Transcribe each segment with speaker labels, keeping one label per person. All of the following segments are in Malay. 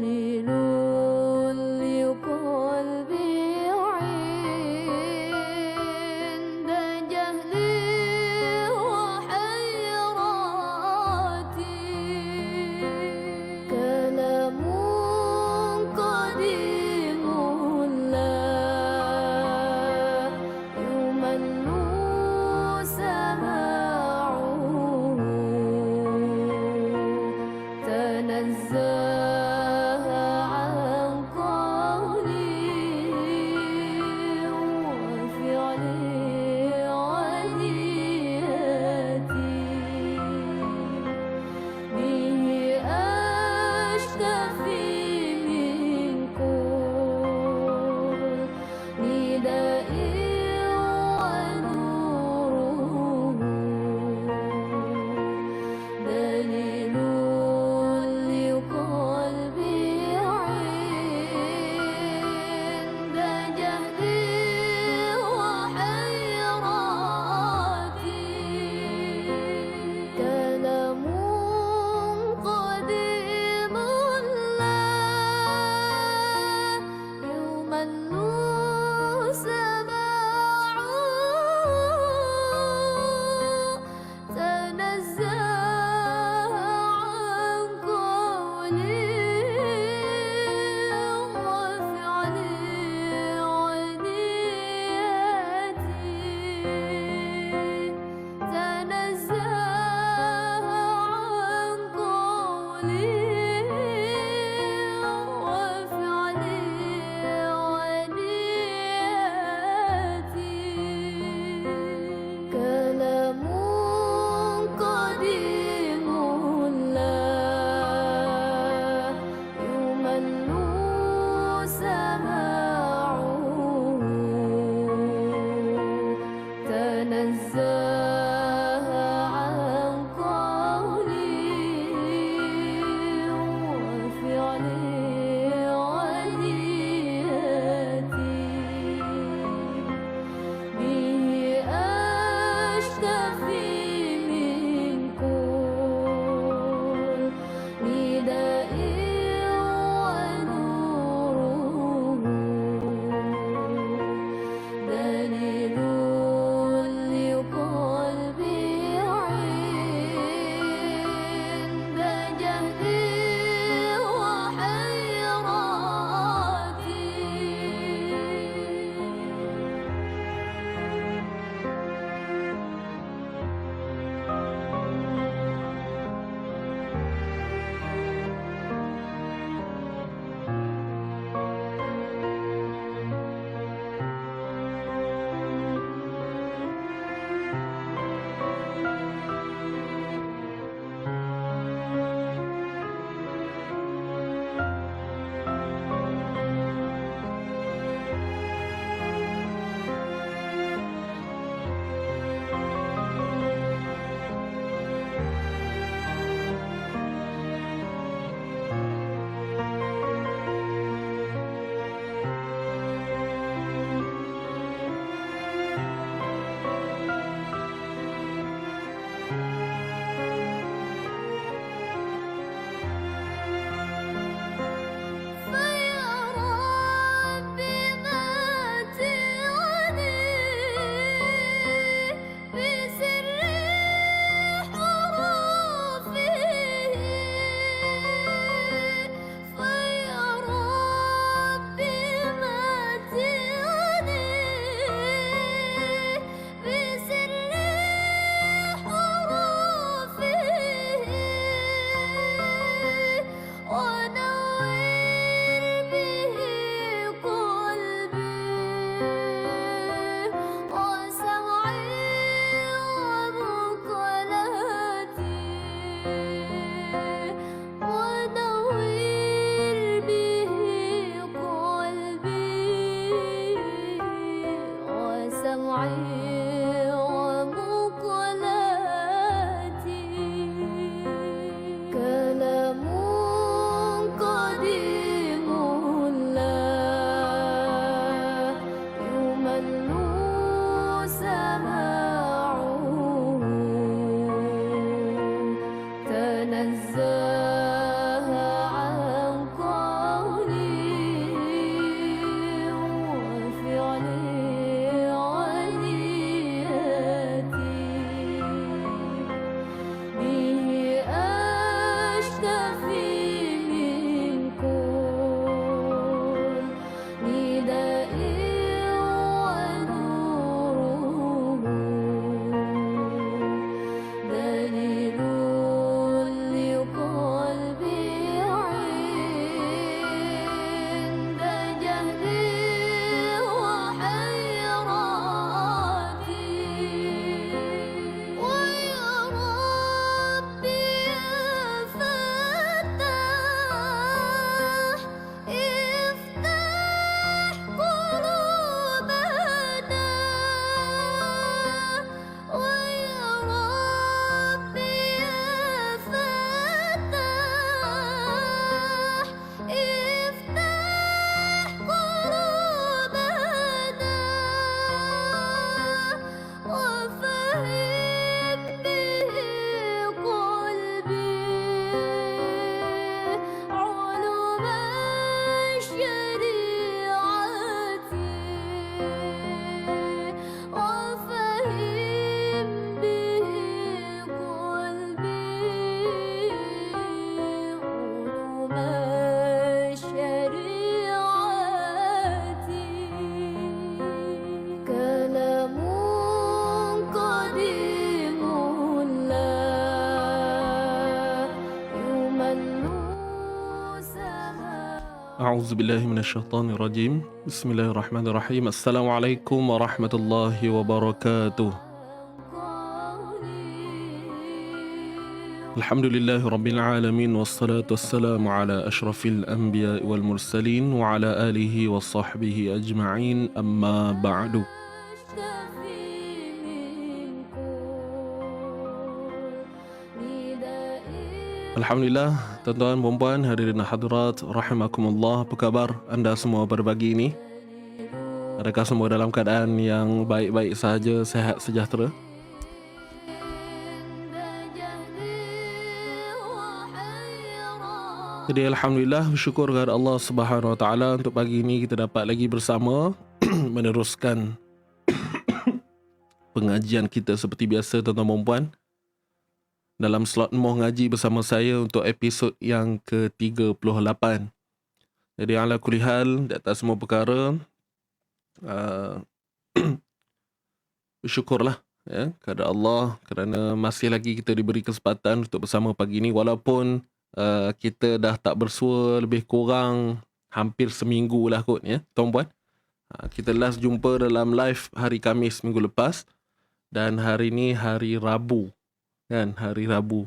Speaker 1: دليل لقلبي عند جهلي وحيراتي، كلام قديم لا يمل سماعه، تنزه عن قولي وفعلي ونيتي، به أشتفي من كل نداء ونوره، دليل لقلبي عند جهلي وحيراتي، كلام قديم لا يمل سماعه، تنزه عن قولي وفعلي ونيتي، تنزه عن قولي وفعلي ونيتي، كلام قديم لا يمل سماعه، تنزه عن قولي وفعلي ونيتي، به أشتفي من كل نداء ونور.
Speaker 2: أعوذ بالله من الشيطان الرجيم بسم الله الرحمن الرحيم السلام عليكم ورحمة الله وبركاته الحمد لله رب العالمين والصلاة والسلام على أشرف الأنبياء والمرسلين وعلى آله وصحبه أجمعين أما بعد. Alhamdulillah, tuan-tuan, puan-puan, hadirin hadirat, rahimakumullah. Apa khabar anda semua pada pagi ini? Adakah semua dalam keadaan yang baik-baik sahaja, sehat sejahtera? Jadi Alhamdulillah, bersyukur kepada Allah Subhanahu Wa Taala untuk pagi ini kita dapat lagi bersama meneruskan pengajian kita seperti biasa, tuan-tuan, puan-puan, dalam slot Moh Ngaji bersama saya untuk episod yang ke-38. Jadi ala kulihal, di atas semua perkara, bersyukurlah ya, kepada Allah kerana masih lagi kita diberi kesempatan untuk bersama pagi ini, walaupun kita dah tak bersua lebih kurang hampir seminggu lah kot ya, tuan-puan. Kita last jumpa dalam live hari Khamis minggu lepas, dan hari ni hari Rabu kan, hari Rabu.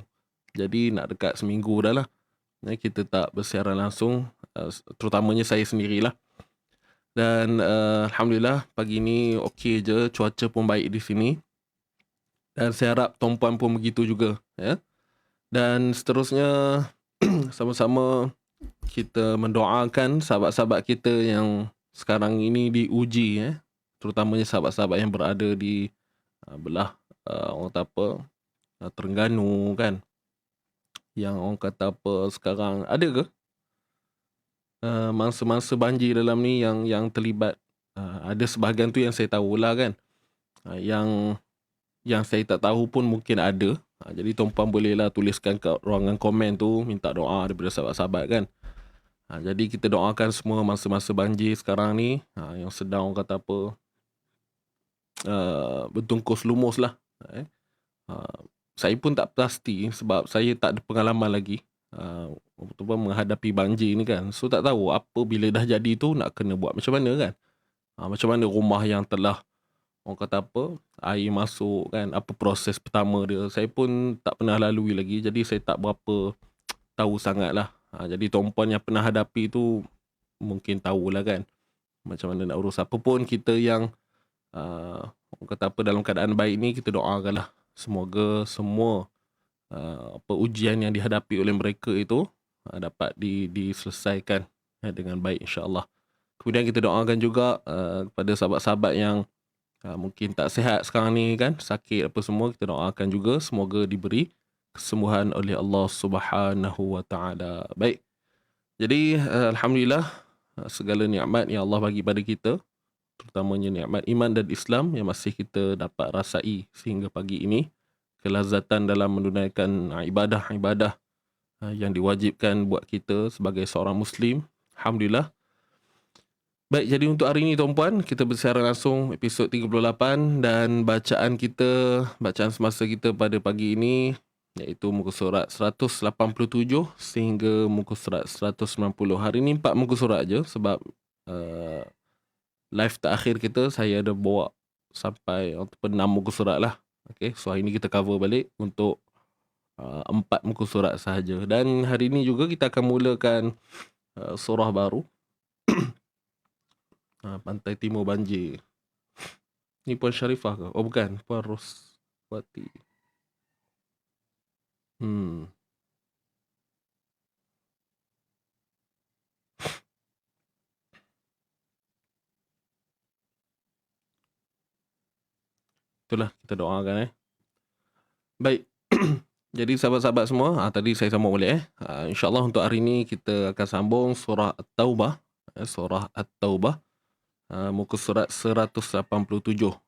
Speaker 2: Jadi nak dekat seminggu dah lah ya, kita tak bersiaran langsung, terutamanya saya sendirilah. Dan Alhamdulillah pagi ni okey je, cuaca pun baik di sini, dan saya harap tuan-puan pun begitu juga ya. Dan seterusnya sama-sama kita mendoakan sahabat-sahabat kita yang sekarang ini diuji ya, terutamanya sahabat-sahabat yang berada di belah orang kata apa, Terengganu kan, yang orang kata apa sekarang ada ke mangsa-mangsa banjir dalam ni yang terlibat. Ada sebahagian tu yang saya tahulah kan, yang saya tak tahu pun mungkin ada. Jadi tuan-puan bolehlah tuliskan kat ruangan komen tu, minta doa daripada sahabat-sahabat kan. Jadi kita doakan semua masa-masa banjir sekarang ni, yang sedang orang kata apa, bertungkus lumus lah. Saya pun tak pasti sebab saya tak ada pengalaman lagi menghadapi banjir ni kan. So tak tahu apa bila dah jadi tu nak kena buat macam mana kan. Macam mana rumah yang telah orang kata apa, air masuk kan, apa proses pertama dia. Saya pun tak pernah lalui lagi, jadi saya tak berapa tahu sangat lah. Jadi tuan-puan yang pernah hadapi tu mungkin tahulah kan macam mana nak urus. Apa pun kita yang orang kata apa dalam keadaan baik ni, kita doakan lah semoga semua ujian yang dihadapi oleh mereka itu dapat diselesaikan dengan baik, insya-Allah. Kemudian kita doakan juga kepada sahabat-sahabat yang mungkin tak sihat sekarang ni kan, sakit apa semua, kita doakan juga semoga diberi kesembuhan oleh Allah Subhanahu Wa Taala. Baik. Jadi alhamdulillah, segala nikmat yang Allah bagi pada kita, terutamanya nikmat iman dan Islam yang masih kita dapat rasai sehingga pagi ini, kelazatan dalam menunaikan ibadah-ibadah yang diwajibkan buat kita sebagai seorang Muslim. Alhamdulillah. Baik, jadi untuk hari ini tuan-puan, kita bersiaran langsung episod 38, dan bacaan semasa kita pada pagi ini iaitu muka surat 187 sehingga muka surat 190. Hari ini 4 muka surat je sebab live terakhir kita saya ada bawa sampai 6 muka surat lah. Okay, so hari ini kita cover balik untuk 4 muka surat sahaja. Dan hari ini juga kita akan mulakan surah baru. Pantai Timur Banjir. Ni Puan Syarifah ke? Oh bukan, Puan Roswati. Itulah, kita doakan Baik. Jadi sahabat-sahabat semua, tadi saya sambung balik InsyaAllah untuk hari ini kita akan sambung surah At-Taubah. Surah At-Taubah, muka surat 187.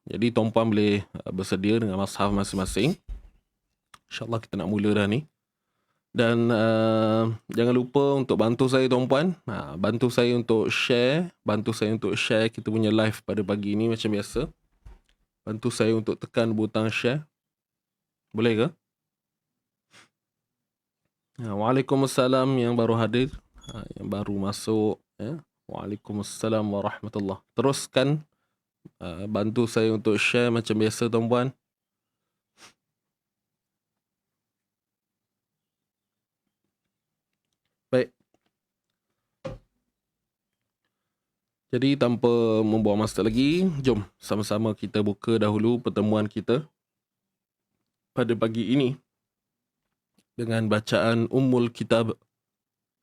Speaker 2: Jadi tuan-puan boleh bersedia dengan mushaf masing-masing. InsyaAllah kita nak mula dah ni. Dan jangan lupa untuk bantu saya tuan-puan, bantu saya untuk share kita punya live pada pagi ini macam biasa. Bantu saya untuk tekan butang share. Boleh ke? Waalaikumsalam yang baru hadir, yang baru masuk. Ya. Waalaikumsalam warahmatullahi. Teruskan bantu saya untuk share macam biasa tuan-puan. Baik. Jadi tanpa membuang masa lagi, jom sama-sama kita buka dahulu pertemuan kita pada pagi ini dengan bacaan Ummul Kitab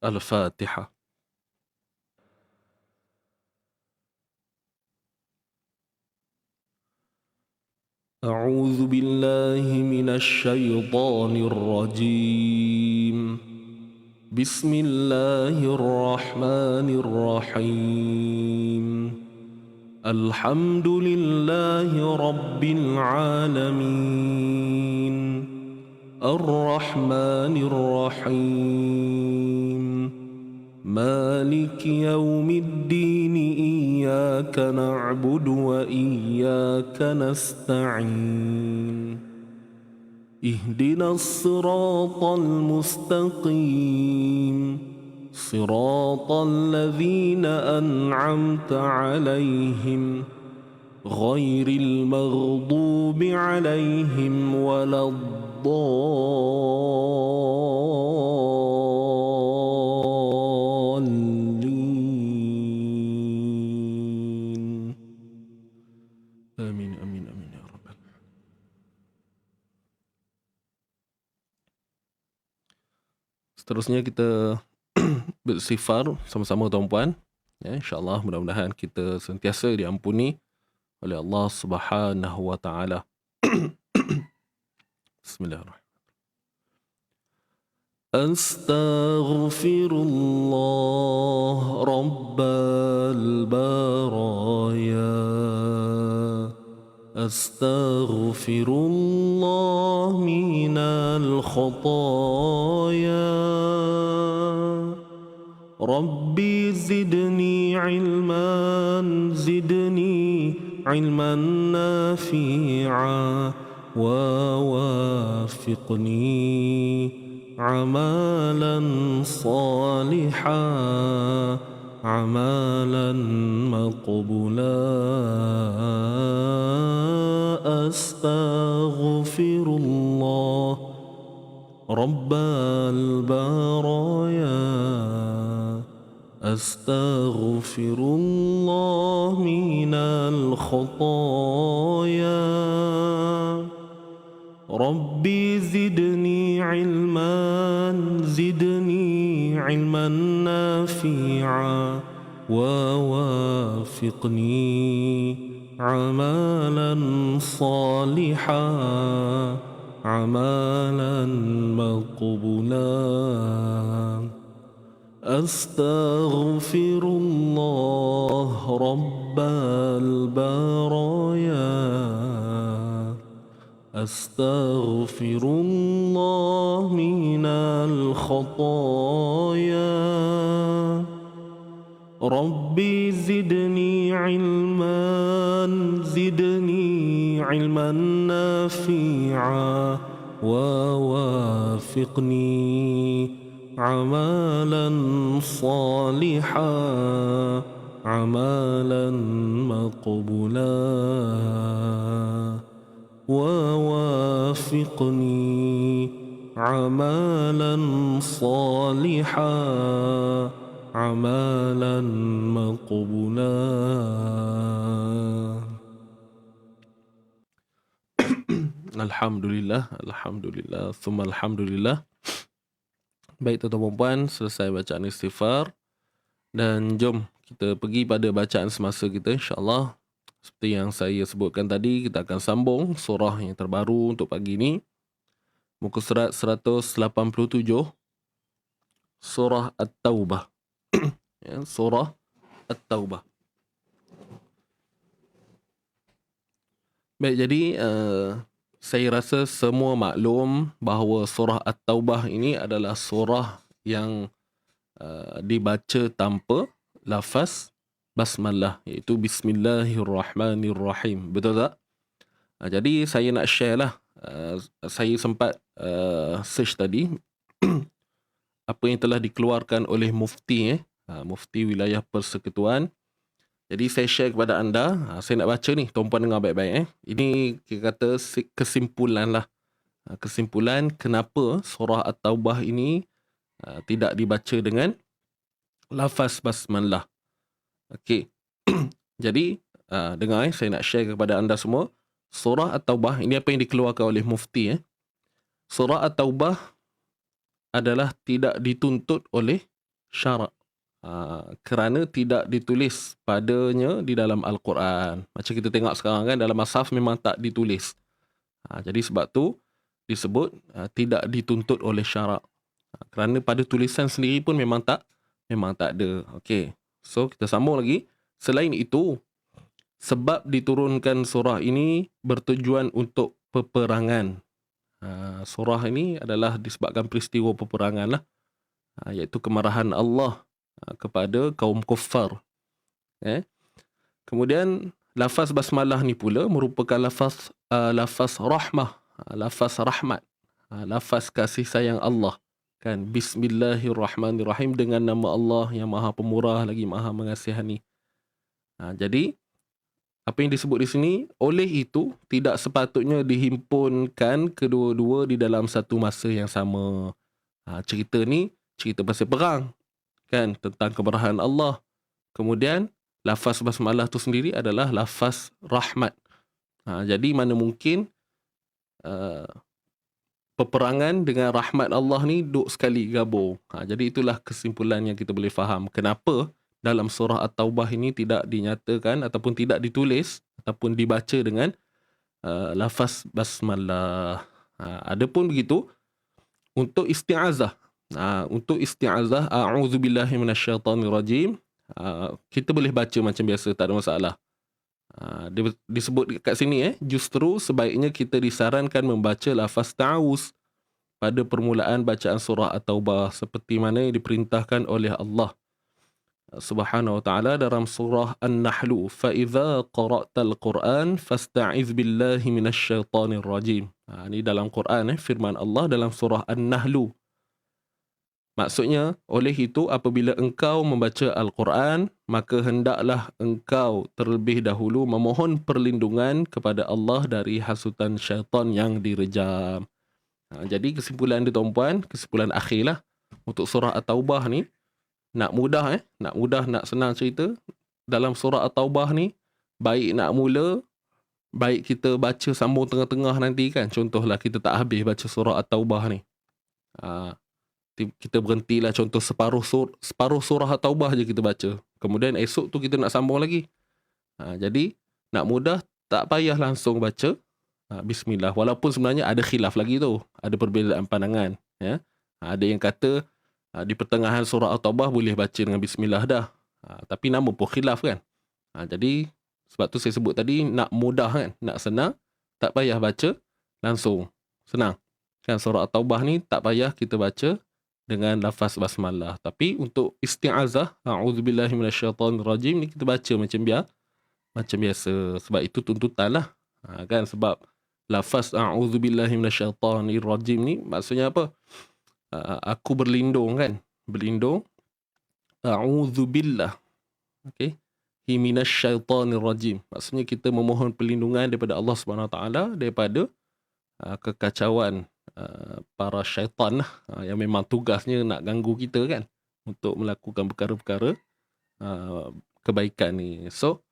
Speaker 2: Al-Fatihah. A'udzu billahi minasy syaithanir rajim. بسم الله الرحمن الرحيم الحمد لله رب العالمين الرحمن الرحيم مالك يوم الدين إياك نعبد وإياك نستعين اهدنا الصراط المستقيم صراط الذين أنعمت عليهم غير المغضوب عليهم ولا الضالين آمين آمين آمين يا رب. Seterusnya kita beristighfar sama-sama tuan-puan. Ya, insya-Allah mudah-mudahan kita sentiasa diampuni oleh Allah Subhanahu wa taala. Bismillahirrahmanirrahim. Astaghfirullah rabbal baraya. أستغفر الله من الخطايا ربي زدني علما نافعا ووافقني عملا صالحا عملا مقبولا أستغفر الله رب البرايا أستغفر الله من الخطايا ربي زدني علما نافعا ووافقني عملا صالحا عملا مقبولا أستغفر الله رب البرايا أستغفر الله من الخطايا ربي زدني علما نافعا ووافقني عملا صالحا عملا مقبولا ووافقني عملا صالحا عملا مقبولا. Alhamdulillah, Alhamdulillah, thumma Alhamdulillah. Baik tuan-tuan dan puan, selesai bacaan istighfar. Dan jom kita pergi pada bacaan semasa kita, insya-Allah. Seperti yang saya sebutkan tadi, kita akan sambung surah yang terbaru untuk pagi ini. Muka surat 187, surah At-Taubah. Ya, surah At-Taubah. Baik, jadi saya rasa semua maklum bahawa surah At-Taubah ini adalah surah yang dibaca tanpa lafaz basmalah, iaitu Bismillahirrahmanirrahim. Betul tak? Jadi saya nak share lah. Saya sempat search tadi apa yang telah dikeluarkan oleh mufti Mufti Wilayah Persekutuan. Jadi saya share kepada anda, saya nak baca ni, tuan-puan dengar baik-baik. Ini kita kata kesimpulan lah. Kesimpulan kenapa surah At-Taubah ini tidak dibaca dengan lafaz basmalah. Okey. Jadi dengar saya nak share kepada anda semua. Surah At-Taubah ini apa yang dikeluarkan oleh mufti. Surah At-Taubah adalah tidak dituntut oleh syarak. Kerana tidak ditulis padanya di dalam Al-Quran. Macam kita tengok sekarang kan, dalam mushaf memang tak ditulis. Jadi sebab tu disebut tidak dituntut oleh syarak. Kerana pada tulisan sendiri pun memang tak ada. Okey. So kita sambung lagi. Selain itu, sebab diturunkan surah ini bertujuan untuk peperangan. Surah ini adalah disebabkan peristiwa peperangan lah. Iaitu kemarahan Allah kepada kaum kuffar. Kemudian lafaz basmalah ni pula merupakan lafaz rahmah, lafaz rahmat, lafaz kasih sayang Allah. Kan, Bismillahirrahmanirrahim, dengan nama Allah yang Maha Pemurah lagi Maha Mengasihani. Jadi apa yang disebut di sini, oleh itu tidak sepatutnya dihimpunkan kedua-dua di dalam satu masa yang sama. Cerita ni cerita pasal perang, kan, tentang kemarahan Allah. Kemudian lafaz basmalah tu sendiri adalah lafaz rahmat. Jadi mana mungkin peperangan dengan rahmat Allah ni duk sekali gabung. Jadi itulah kesimpulan yang kita boleh faham kenapa dalam surah At-Taubah ini tidak dinyatakan ataupun tidak ditulis ataupun dibaca dengan lafaz basmalah. Adapun begitu untuk isti'azah. Untuk isti'azah, a'udzubillahi minasyaitanirrajim, kita boleh baca macam biasa, tak ada masalah. Disebut kat sini justru sebaiknya kita disarankan membaca lafaz ta'awuz pada permulaan bacaan surah At-Taubah seperti mana yang diperintahkan oleh Allah Subhanahu wa ta'ala dalam surah An-Nahl, fa idza qara'tal Qur'an fasta'iz billahi minasyaitanir rajim. Ini dalam Quran, firman Allah dalam surah An-Nahl. Maksudnya, oleh itu apabila engkau membaca Al-Quran, maka hendaklah engkau terlebih dahulu memohon perlindungan kepada Allah dari hasutan syaitan yang direjam. Jadi kesimpulan dia tuan-puan, kesimpulan akhirlah untuk surah At-Taubah ni, nak mudah, nak senang cerita, dalam surah At-Taubah ni, baik nak mula, baik kita baca sambung tengah-tengah nanti kan, contohlah kita tak habis baca surah At-Taubah ni. Kita berhentilah contoh separuh surah At-Taubah je kita baca. Kemudian esok tu kita nak sambung lagi. Jadi nak mudah, tak payah langsung baca bismillah. Walaupun sebenarnya ada khilaf lagi tu. Ada perbezaan pandangan. Ada yang kata di pertengahan surah At-Taubah boleh baca dengan bismillah dah. Tapi nama pun khilaf kan. Jadi sebab tu saya sebut tadi, nak mudah kan, nak senang, tak payah baca langsung. Senang. Kan surah At-Taubah ni tak payah kita baca dengan lafaz basmalah. Tapi untuk isti'azah, a'udzubillahi minasyaitanirrajim ni kita baca macam biasa. Sebab itu tuntutan lah. Kan, sebab lafaz a'udzubillahi minasyaitanirrajim ni maksudnya apa? Aku berlindung kan. Berlindung. A'udzubillah. Okay. Minasyaitanirrajim. Maksudnya kita memohon perlindungan daripada Allah SWT daripada kekacauan para syaitan yang memang tugasnya nak ganggu kita kan, untuk melakukan perkara-perkara kebaikan ni. So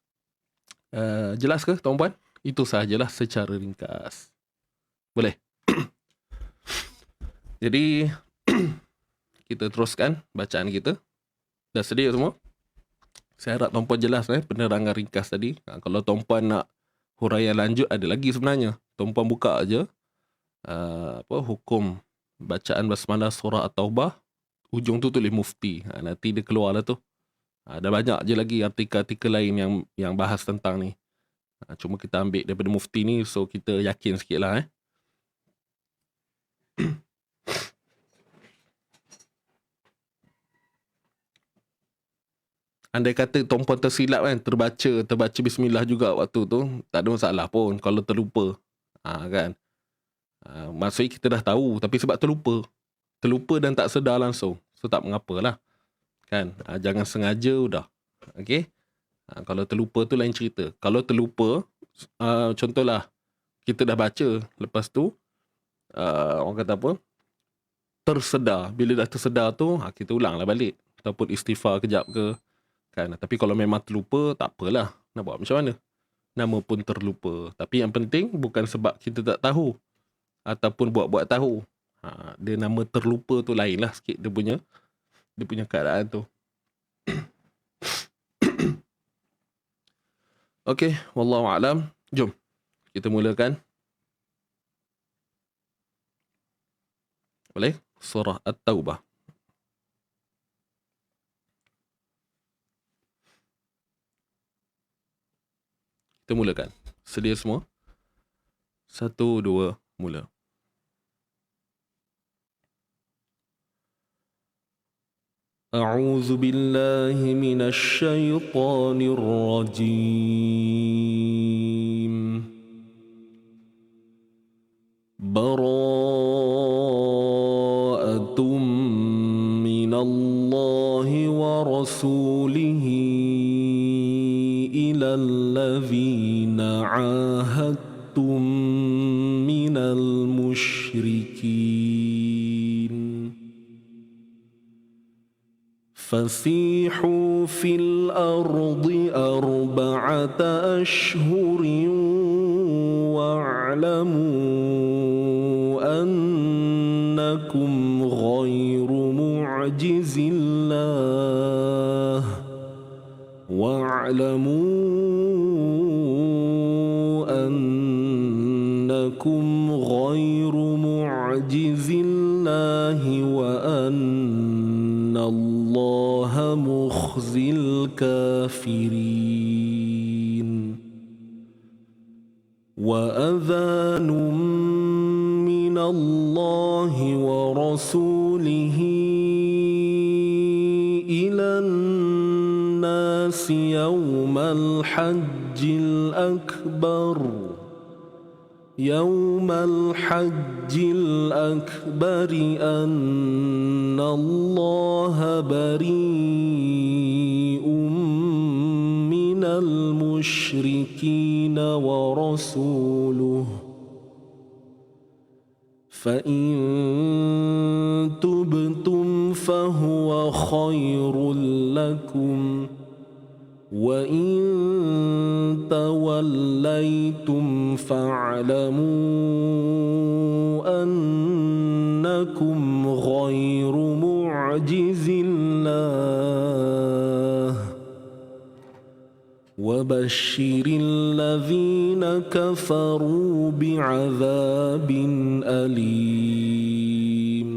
Speaker 2: jelas ke tuan-puan? Itu sahajalah secara ringkas. Boleh? Jadi kita teruskan bacaan kita. Dah sedia semua? Saya harap tuan-puan jelas penerangan ringkas tadi. Kalau tuan-puan nak huraian lanjut, ada lagi sebenarnya. Tuan-puan buka aja hukum bacaan basmalah surah At-Taubah, ujung tu tulis mufti. Nanti dia keluar lah tu. Ada banyak je lagi artikel-artikel lain yang bahas tentang ni. Cuma kita ambil daripada mufti ni, so kita yakin sikit lah. Andai kata tuan-puan tersilap kan, terbaca bismillah juga waktu tu, tak ada masalah pun kalau terlupa. Kan. Maksudnya kita dah tahu, tapi sebab terlupa dan tak sedar langsung, so tak mengapalah. kan. Jangan sengaja udah. Okey. Kalau terlupa tu lain cerita. Kalau terlupa, contohlah kita dah baca, lepas tu orang kata apa, tersedar. Bila dah tersedar tu, kita ulanglah balik ataupun istighfar kejap ke kan. Tapi kalau memang terlupa, tak apalah, nak buat macam mana, nama pun terlupa. Tapi yang penting bukan sebab kita tak tahu ataupun buat-buat tahu. Dia nama terlupa tu lain lah sikit dia punya keadaan tu. Okey, wallahu a'lam. Jom kita mulakan. Boleh? Surah At-Taubah. Kita mulakan. Sedia semua? 1, 2, mula. أعوذ بالله من الشيطان الرجيم. براءة من الله ورسوله إلى الذين عاهدتم من المشركين فسيحوا في الأرض 4 أشهر واعلموا أنكم غير معجز الله وأن الله مخزي الكافرين. وأذان من الله ورسوله إلى الناس يوم الحج الأكبر أن الله بريء من المشركين ورسوله فإن تبتم فهو خير لكم وإن توليتم فاعلموا أنكم غير معجز الله وبشر الذين كفروا بعذاب أليم.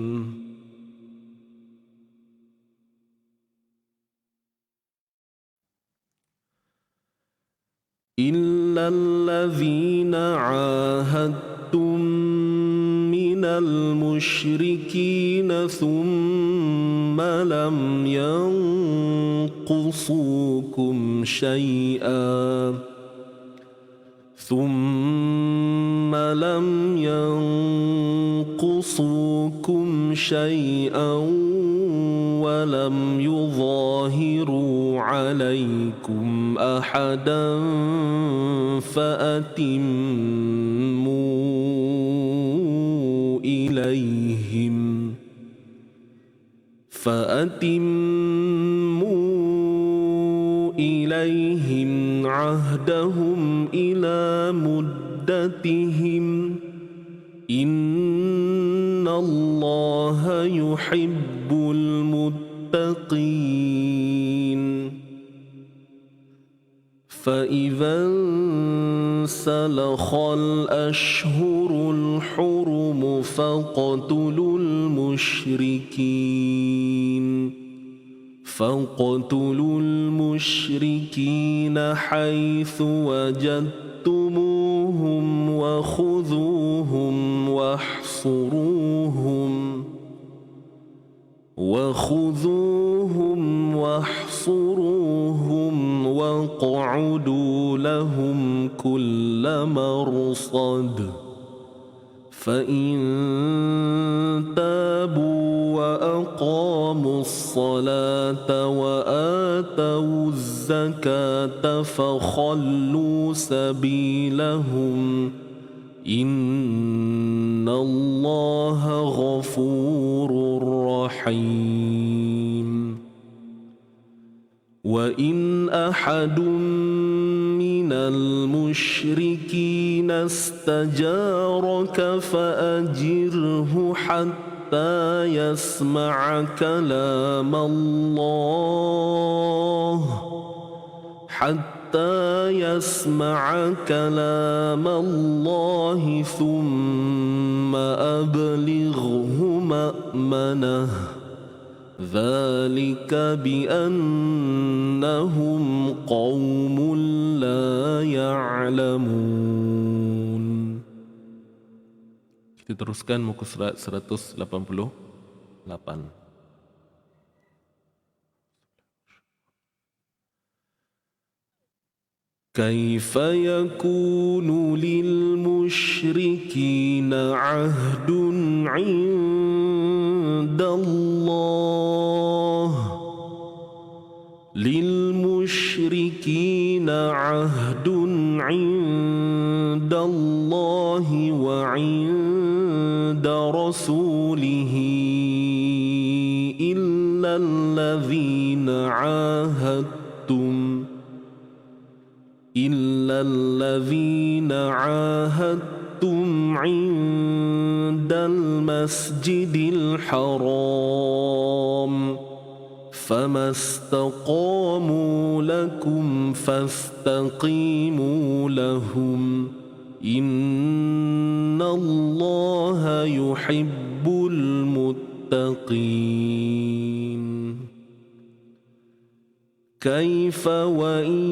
Speaker 2: إلا الذين عاهدتم من المشركين ثم لم ينقصوكم شيئا ولم يظاهروا عليكم أحدا فأتموا إليهم عهدهم إلى مدتهم إن الله يحب المتقين. فإذا انسلخ الأشهر الحرم فاقتلوا المشركين حيث وجدتموهم وخذوهم واحصروهم واقعدوا لهم كل مرصد فإن تابوا وأقاموا الصلاة الصلاة وآتوا الزكاة فخلوا سبيلهم إن الله غفور رحيم وإن أحد من المشركين استجارك فأجره حتى يسمع كلام الله ثم أبلغه مأمنه ذلك بأنهم قوم لا يعلمون. Kita teruskan muka surat 188. كيف يكون للمشركين عهد عند الله وعند رسوله إلا الذين عاهدتم عند المسجد الحرام فما استقاموا لكم فاستقيموا لهم إن الله يحب المتقين. كيف وإن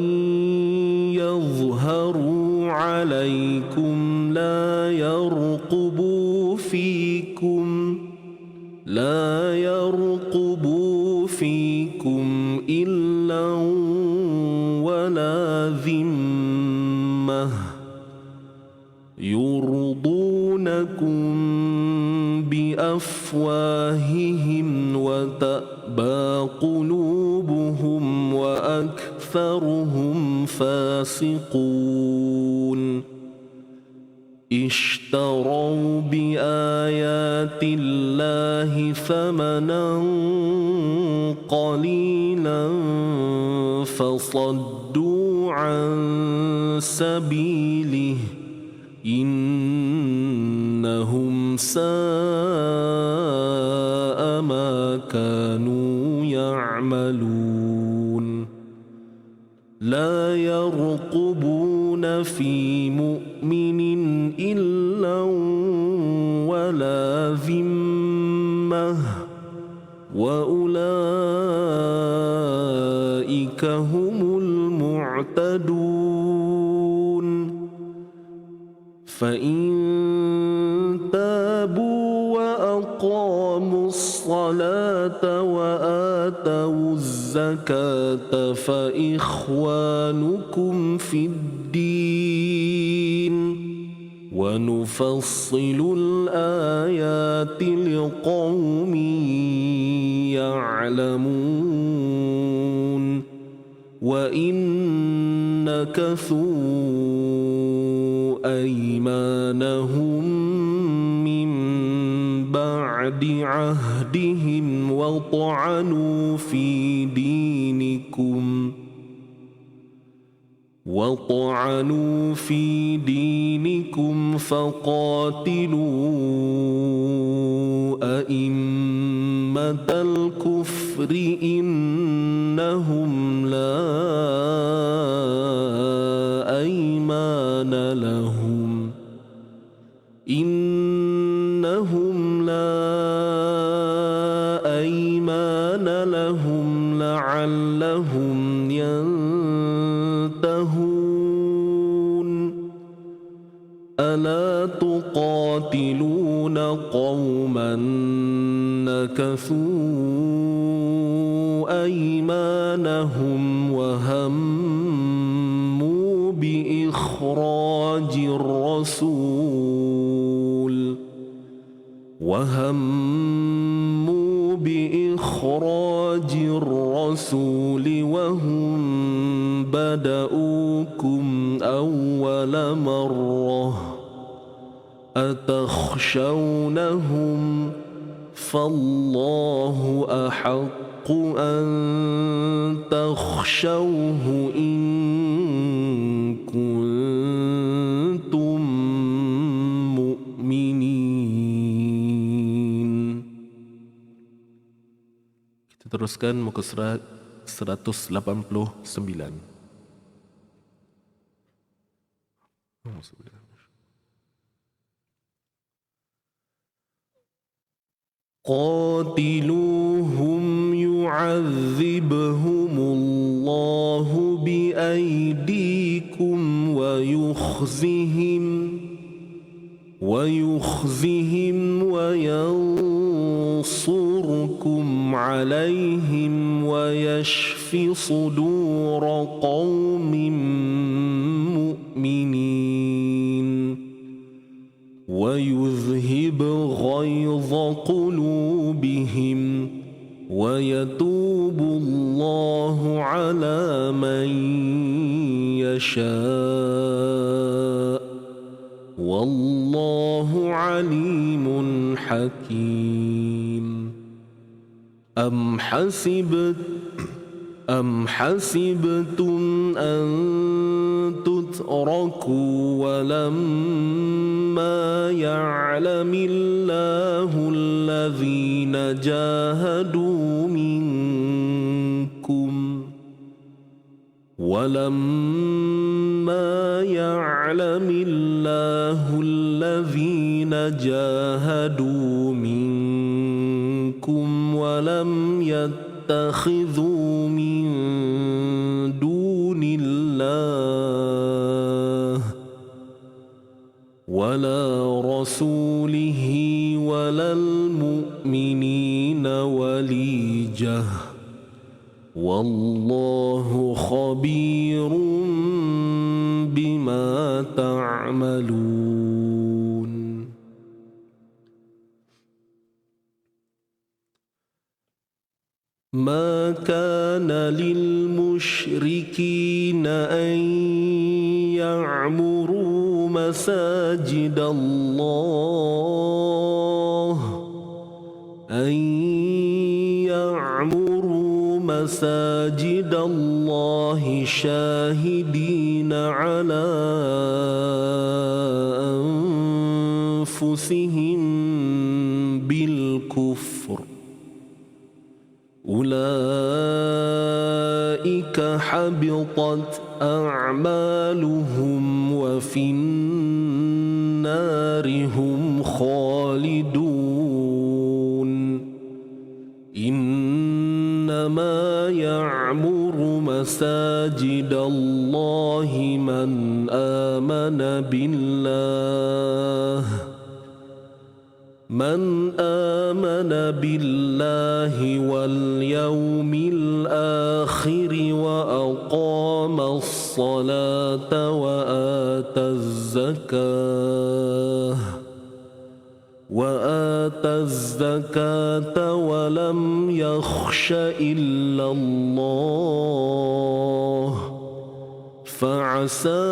Speaker 2: يظهروا عليكم لا يرقبوا فيكم إلا ولا ذمة يرضونكم بأفواههم وتأبى قلوبهم وأكثرهم فاسقون. اشتروا بآيات الله ثمنا قليلا فصدوا عن سبيله إنهم ساء ما كانوا يعملون. لا يرقبون في مؤمن إلا ولا ذمة وأولئك هم المعتدون. فإن تابوا وأقاموا الصلاة وآتوا الزكاة فإخوانكم في الدين ونفصل الآيات لقوم يعلمون. وإن نكثوا أيمانهم من بعد عهدهم وطعنوا في دينكم فقاتلوا أئمة الكفر إنهم لا أيمان لهم لعلهم ينتهون. ألا تقاتلون قوما نكثوا أيمانهم وهموا بإخراج الرسول بإخراج الرسول وهم بدؤوكم أول مرة أتخشونهم فالله أحق أن تخشوه إن كنتم مؤمنين. Kita teruskan muka surat 189. قاتلوهم يعذبهم الله بأيديكم ويخزهم وينصركم عليهم ويشف صدور قوم مؤمنين ويذهب غيظ قلوبهم ويتوب الله على من يشاء والله عليم حكيم. أم حسبتم أن تتركوا ولما يعلم الله الذين جاهدوا منكم ولم يتخذوا من دون الله ولا رسوله ولا المؤمنين وليجة والله خبير بما تعملون. ما كان للمشركين أن يعمروا مساجد الله شاهدين على أنفسهم بالكفر أولئك حبطت أعمالهم وفي النار هم خالدون. إنما يعمر مساجد الله من آمن بالله واليوم الآخر وأقام الصلاة وآتى الزكاة ولم يخش إلا الله فعسى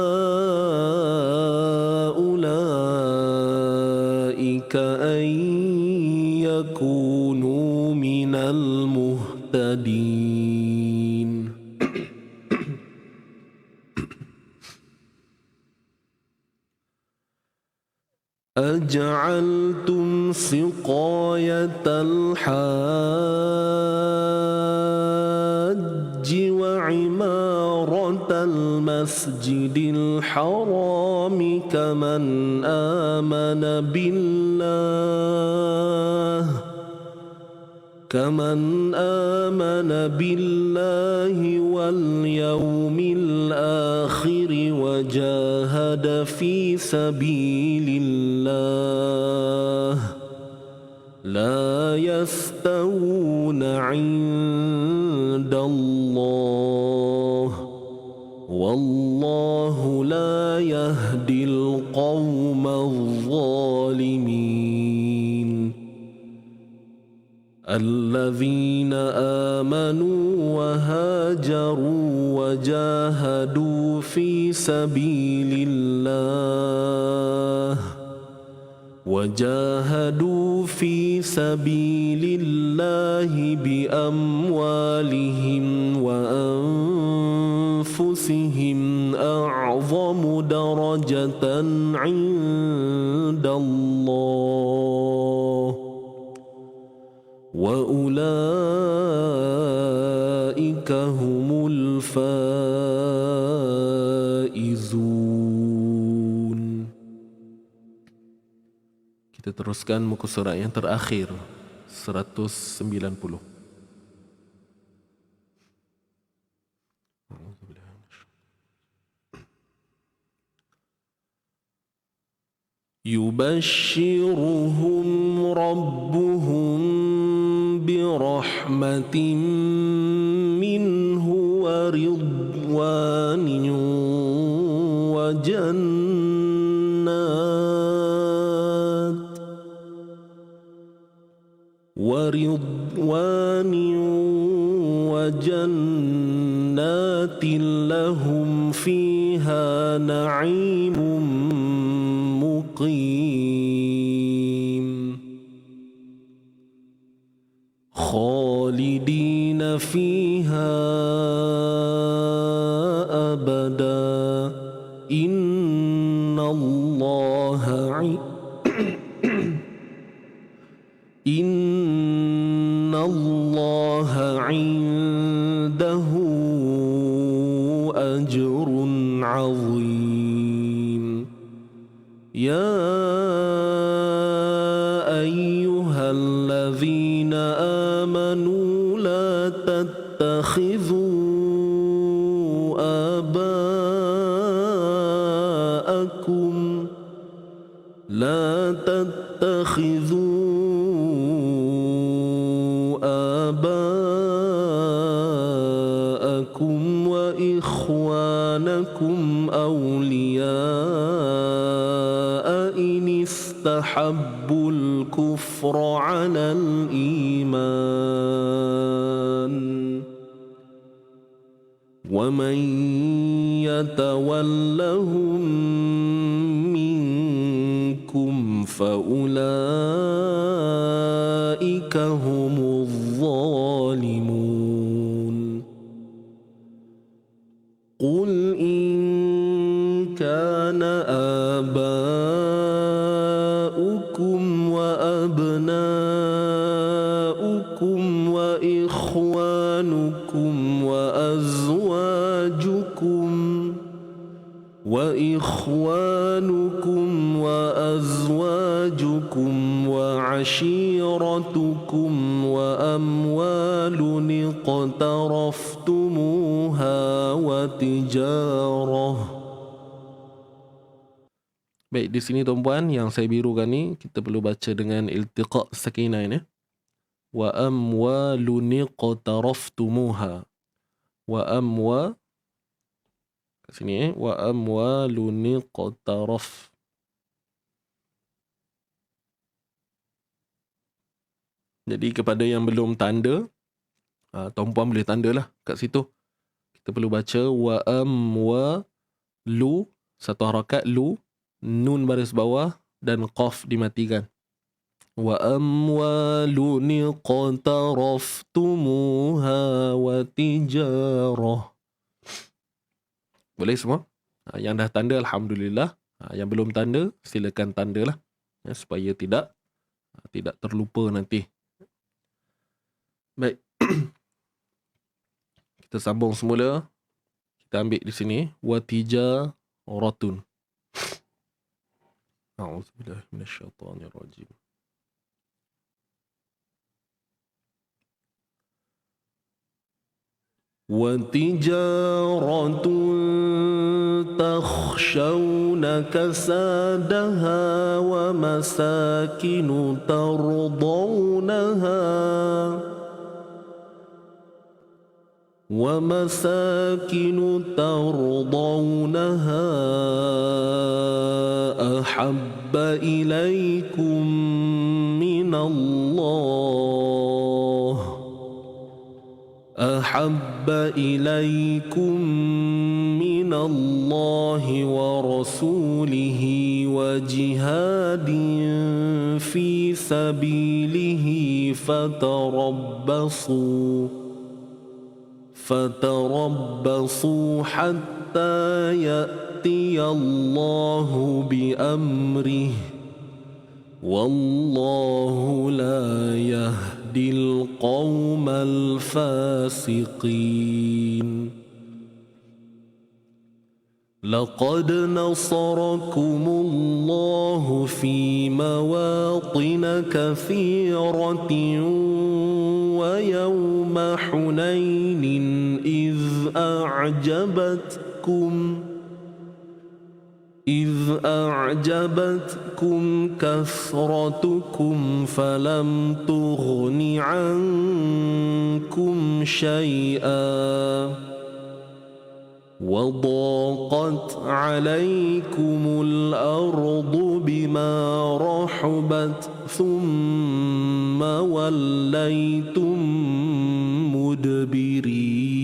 Speaker 2: أولئك أن يكونوا من المهتدين. أجعلتم سقاية الحاج وعمارة المسجد الحرام كمن آمن بالله واليوم الآخر وجاهد في سبيل الله لا يستوون عند الله والله لا يهدي القوم الظالمين. الذين آمنوا وهاجروا وجاهدوا في سبيل الله بأموالهم وأنفسهم أعظم درجة عند الله وأولئك هم الفائزون. Kita teruskan muka surat yang terakhir, 190. يبشرهم ربهم برحمة منه ورضوان وجنات لهم فيها نعيم مقيم خالدين فيها أبدا إن الله عنده أجر عظيم. يا أيها الذين آمنوا لا تتخذوا آباءكم وإخوانكم أولياء إن استحبوا الكفر على الإيمان ومن يتولهم منكم فأولئك هم الظالمون. قل إن كان آباؤكم وأبناؤكم وإخوانكم وأزواجكم وعشيرتكم وأموال اقترفتموها وتجارة. Baik, di sini tuan-puan yang saya birukan ni kita perlu baca dengan iltiqa sakinah ini. Wa amwalun iqtaraftumuha. Wa amwa kat sini wa amwalun iqtaraf. Jadi kepada yang belum tanda, tuan-puan boleh tandalah kat situ. Kita perlu baca wa amwalu, satu harakat lu, nun baris bawah dan qaf dimatikan. Wa amwalun iqtaraftumuha wa tijarah. Boleh semua? Yang dah tanda alhamdulillah. Yang belum tanda silakan tandalah ya, supaya tidak terlupa nanti. Baik. Kita sambung semula. Kita ambil di sini wa tijaratun. A'udzubillahi minasyaitonir rajim. وَتِجَارَةٌ تَخْشَوْنَ كَسَادَهَا وَمَسَاكِنُ تَرْضَوْنَهَا أَحَبَّ إِلَيْكُم مِّنَ اللَّهِ أحب إليكم من الله ورسوله وجهاد في سبيله فتربصوا حتى يأتي الله بأمره والله لا يهدي القوم الفاسقين لقد نصركم الله في مواطن كثيرة ويوم حنين إذ أعجبتكم كثرتكم فلم تغن عنكم شيئا وضاقت عليكم الأرض بما رحبت ثم وليتم مدبرين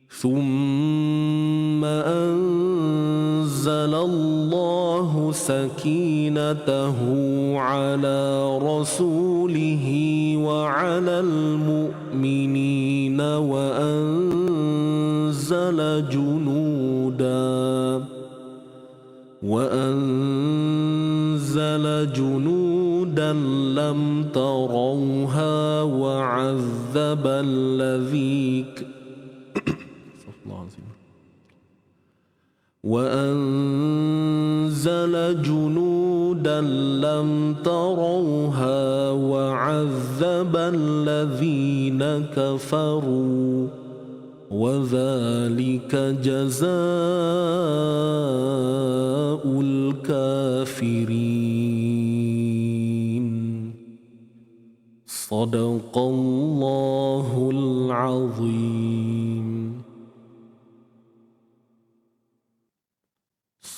Speaker 2: ثم أنزل الله سكينته على رسوله وعلى المؤمنين وأنزل جنودا لم تروها وعذب وأنزل جنودا لم تروها وعذب الذين كفروا وذلك جزاء الكافرين صدق الله العظيم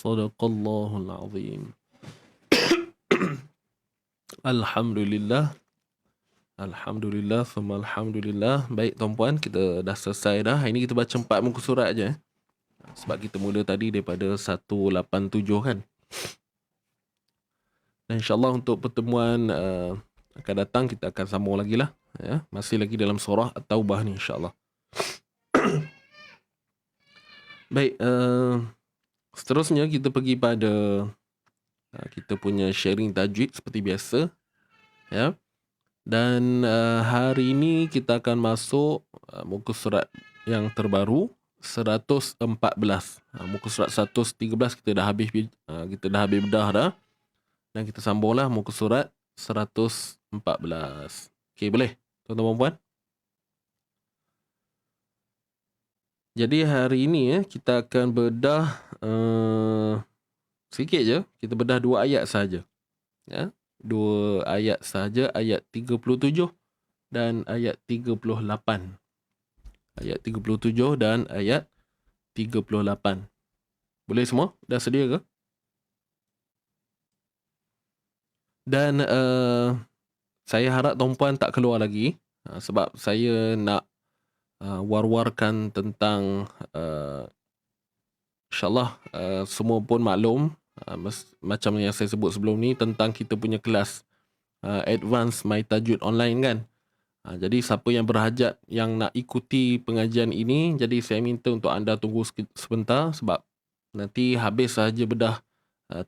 Speaker 2: صدق الله العظيم Alhamdulillah. Alhamdulillah, summa alhamdulillah. Baik tuan-puan, kita dah selesai dah. Hari ni kita baca 4 muka surat je. Sebab kita mula tadi daripada 187 kan. Dan insyaAllah untuk pertemuan akan datang, kita akan sambung lagi lah. Ya, masih lagi dalam surah At-Taubah ni insyaAllah. Baik, seterusnya kita pergi pada kita punya sharing tajwid seperti biasa. Ya. Dan hari ini kita akan masuk muka surat yang terbaru 114. Muka surat 113 kita dah habis bedah dah. Dan kita sambunglah muka surat 114. Okey, boleh tuan-tuan dan puan? Jadi hari ini kita akan bedah sikit je. Kita bedah 2 ayat saja. Ya. 2 ayat saja, ayat 37 dan ayat 38. Ayat 37 dan ayat 38. Boleh semua? Dah sedia ke? Dan saya harap tuan-puan tak keluar lagi sebab saya nak war-warkan tentang InsyaAllah semua pun maklum macam yang saya sebut sebelum ni tentang kita punya kelas Advanced My Tajwid Online kan. Jadi siapa yang berhajat yang nak ikuti pengajian ini, jadi saya minta untuk anda tunggu sebentar sebab nanti habis sahaja bedah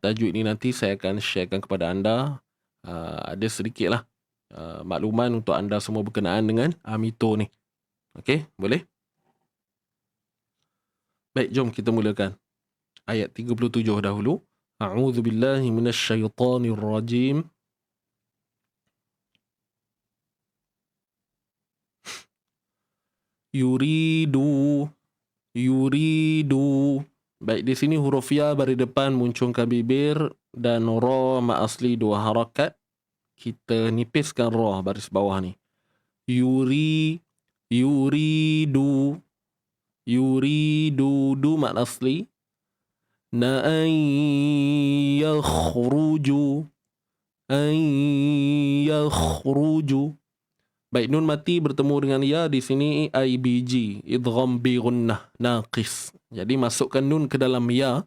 Speaker 2: tajwid ni nanti saya akan sharekan kepada anda ada sedikit lah makluman untuk anda semua berkenaan dengan Amito ni. Okey, boleh? Baik, jom kita mulakan. Ayat 37 dahulu. A'udzu billahi minasyaitonir rajim. Yuridu. Baik, di sini huruf ya bari depan munculkan bibir dan ra ma asli 2 harakat. Kita nipiskan ra baris bawah ni. Yuridu. Du mat asli. Na an yakhruju. Baik, nun mati bertemu dengan ya di sini IBG, idgham bi gunnah naqis. Jadi masukkan nun ke dalam ya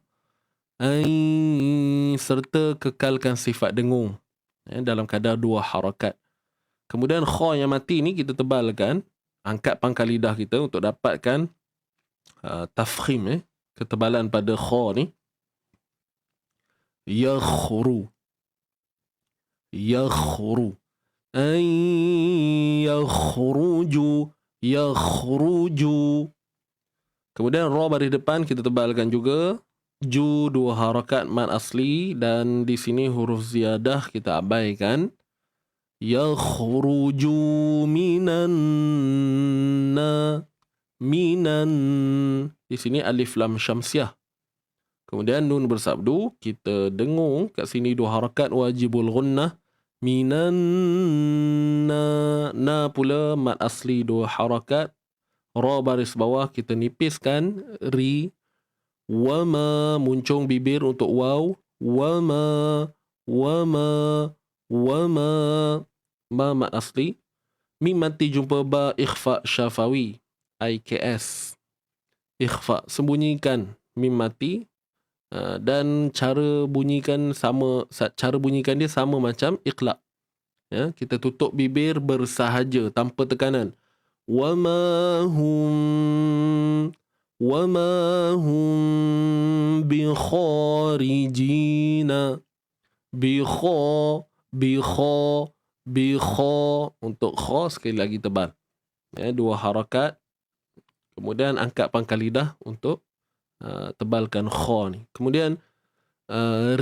Speaker 2: serta kekalkan sifat dengung dalam kadar 2 harakat. Kemudian kha yang mati ni kita tebalkan, angkat pangkal lidah kita untuk dapatkan tafkhim ketebalan pada kha ni. Yakhru, yakhru, yakhruju, yakhruju. Kemudian ra baris depan kita tebalkan juga, ju 2 harakat mad asli, dan di sini huruf ziyadah kita abaikan. Yakhruju minan, di sini alif lam syamsiah. Kemudian nun bersabdu, kita dengung kat sini 2 harakat wajibul gunnah, minan na pula mad asli 2 harakat, ra baris bawah kita nipiskan ri, wama muncung bibir untuk waw, wama ma mad asli, mim mati jumpa ba ikhfa syafawi IKS, ikhfa sembunyikan mim mati. Dan cara bunyikan dia sama macam iqlaq. Ya, kita tutup bibir bersahaja tanpa tekanan. Wama hum bi kharijina, bi kha untuk kha sekali lagi tebal. Ya, 2 harakat. Kemudian angkat pangkal lidah untuk tebalkan kha ni. Kemudian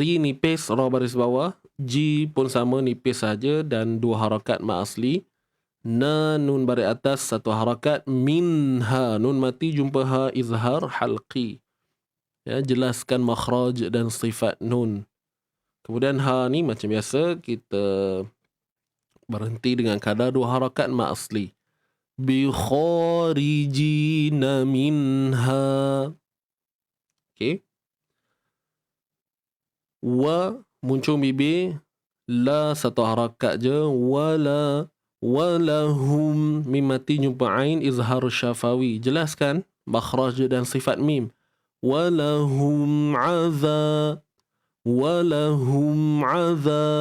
Speaker 2: ri nipis, ra baris bawah, ji pun sama nipis saja dan 2 harakat ma asli. Na nun baris atas 1 harakat, minha nun mati jumpa ha izhar halqi. Ya, jelaskan makhraj dan sifat nun. Kemudian ha ni macam biasa kita berhenti dengan kadar 2 harakat ma asli. Bi kharijina minha. Okay. Wa muncung bibir, la 1 harakat je, walahum mim mati jumpa ain izhar syafawi. Jelaskan makhraj dan sifat mim. Walahum azabum,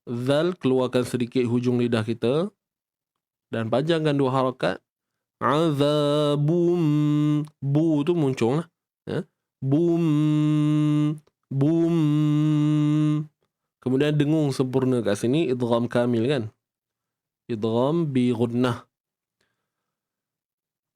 Speaker 2: zal keluarkan sedikit hujung lidah kita dan panjangkan 2 harakat. Azabum, bu tu muncul lah. Ya. Bum. Kemudian dengung sempurna kat sini, idgham kamil kan. Idgham bi gunnah.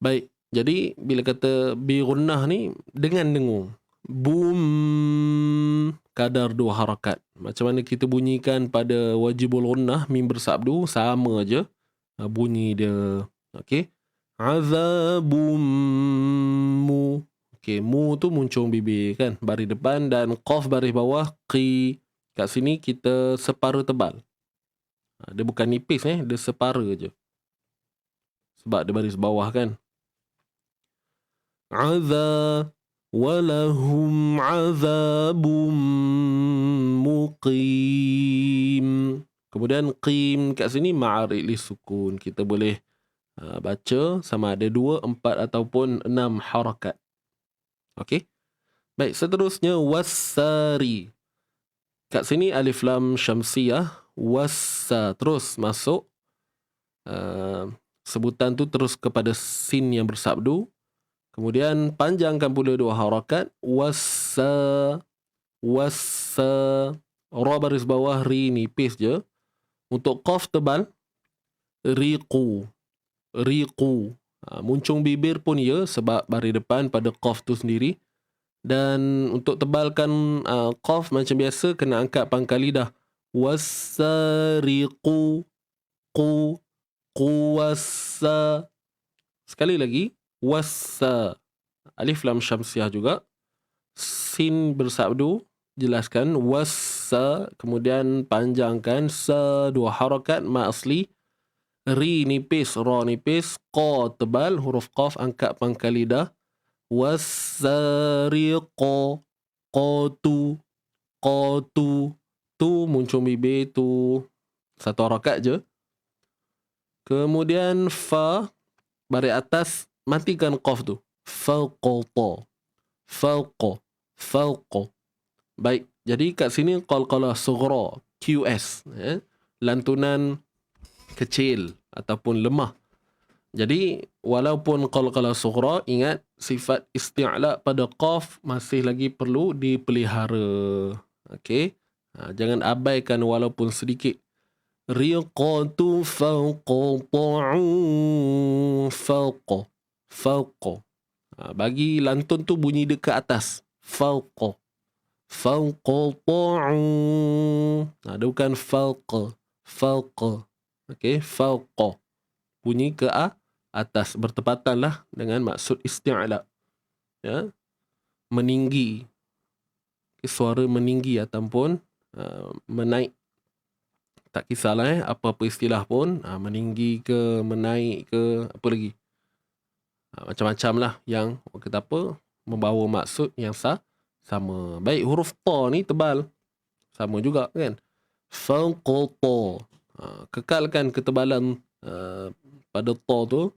Speaker 2: Baik, jadi bila kata bi gunnah ni dengan dengung. Bum, kadar 2 harakat. Macam mana kita bunyikan pada wajibul gunnah, mim bersabdu, sama aja bunyi dia. Okey. Azabum mu. Okey, mu tu muncung bibir kan, baris depan, dan qaf baris bawah qi. Kat sini kita separa tebal. Dia bukan nipis dia separa je. Sebab dia baris bawah kan. Walahum azabum muqim. Kemudian qim kat sini ma'arid li sukun. Kita boleh baca sama ada 2, 4 ataupun 6 harakat. Okey. Baik, seterusnya wassari. Kat sini alif lam syamsiyah, wassa, terus masuk sebutan tu terus kepada sin yang bersabdu. Kemudian panjangkan pula 2 harakat, wassa, ra baris bawah ri nipis je. Untuk qaf tebal, riqu. Muncung bibir pun ya, sebab baris depan pada qaf tu sendiri. Dan untuk tebalkan qaf macam biasa, kena angkat pangkal lidah. Wassariqu, quwassa. Sekali lagi, wassa. Alif lam syamsiah juga. Sin bersabdu, jelaskan wassa, kemudian panjangkan sa 2 harakat ma asli. Ri nipis, ra nipis, qa tebal, huruf qaf angkat pangkal lidah. Wassariqo, qatu. Tu muncul bibir tu. Satu harakat je. Kemudian fa baris atas matikan qaf tu. Fawqa. Fawqa. Fawqa. Baik. Jadi kat sini qalqalah sughra, QS, lantunan kecil ataupun lemah. Jadi walaupun qalqalah sughra, ingat sifat isti'la pada qaf masih lagi perlu dipelihara. Okey. Jangan abaikan walaupun sedikit. Riqatu fawqa ta'u fawqa. Fawqa. Bagi lantun tu bunyi dia ke atas. Fawqa. Fawqa ta'u. Dia bukan fawqa. Fawqa. Okey, fawqa. Bunyi ke atas, bertepatanlah dengan maksud isti'la. Ya. Meninggi. Suara meninggi ataupun menaik. Tak kisahlah apa-apa istilah pun, meninggi ke, menaik ke, apa lagi. Macam-macam lah yang kata apa, membawa maksud yang sama. Baik, huruf ta ni tebal. Sama juga kan. Fawqa ta. Kekalkan ketebalan pada ta tu.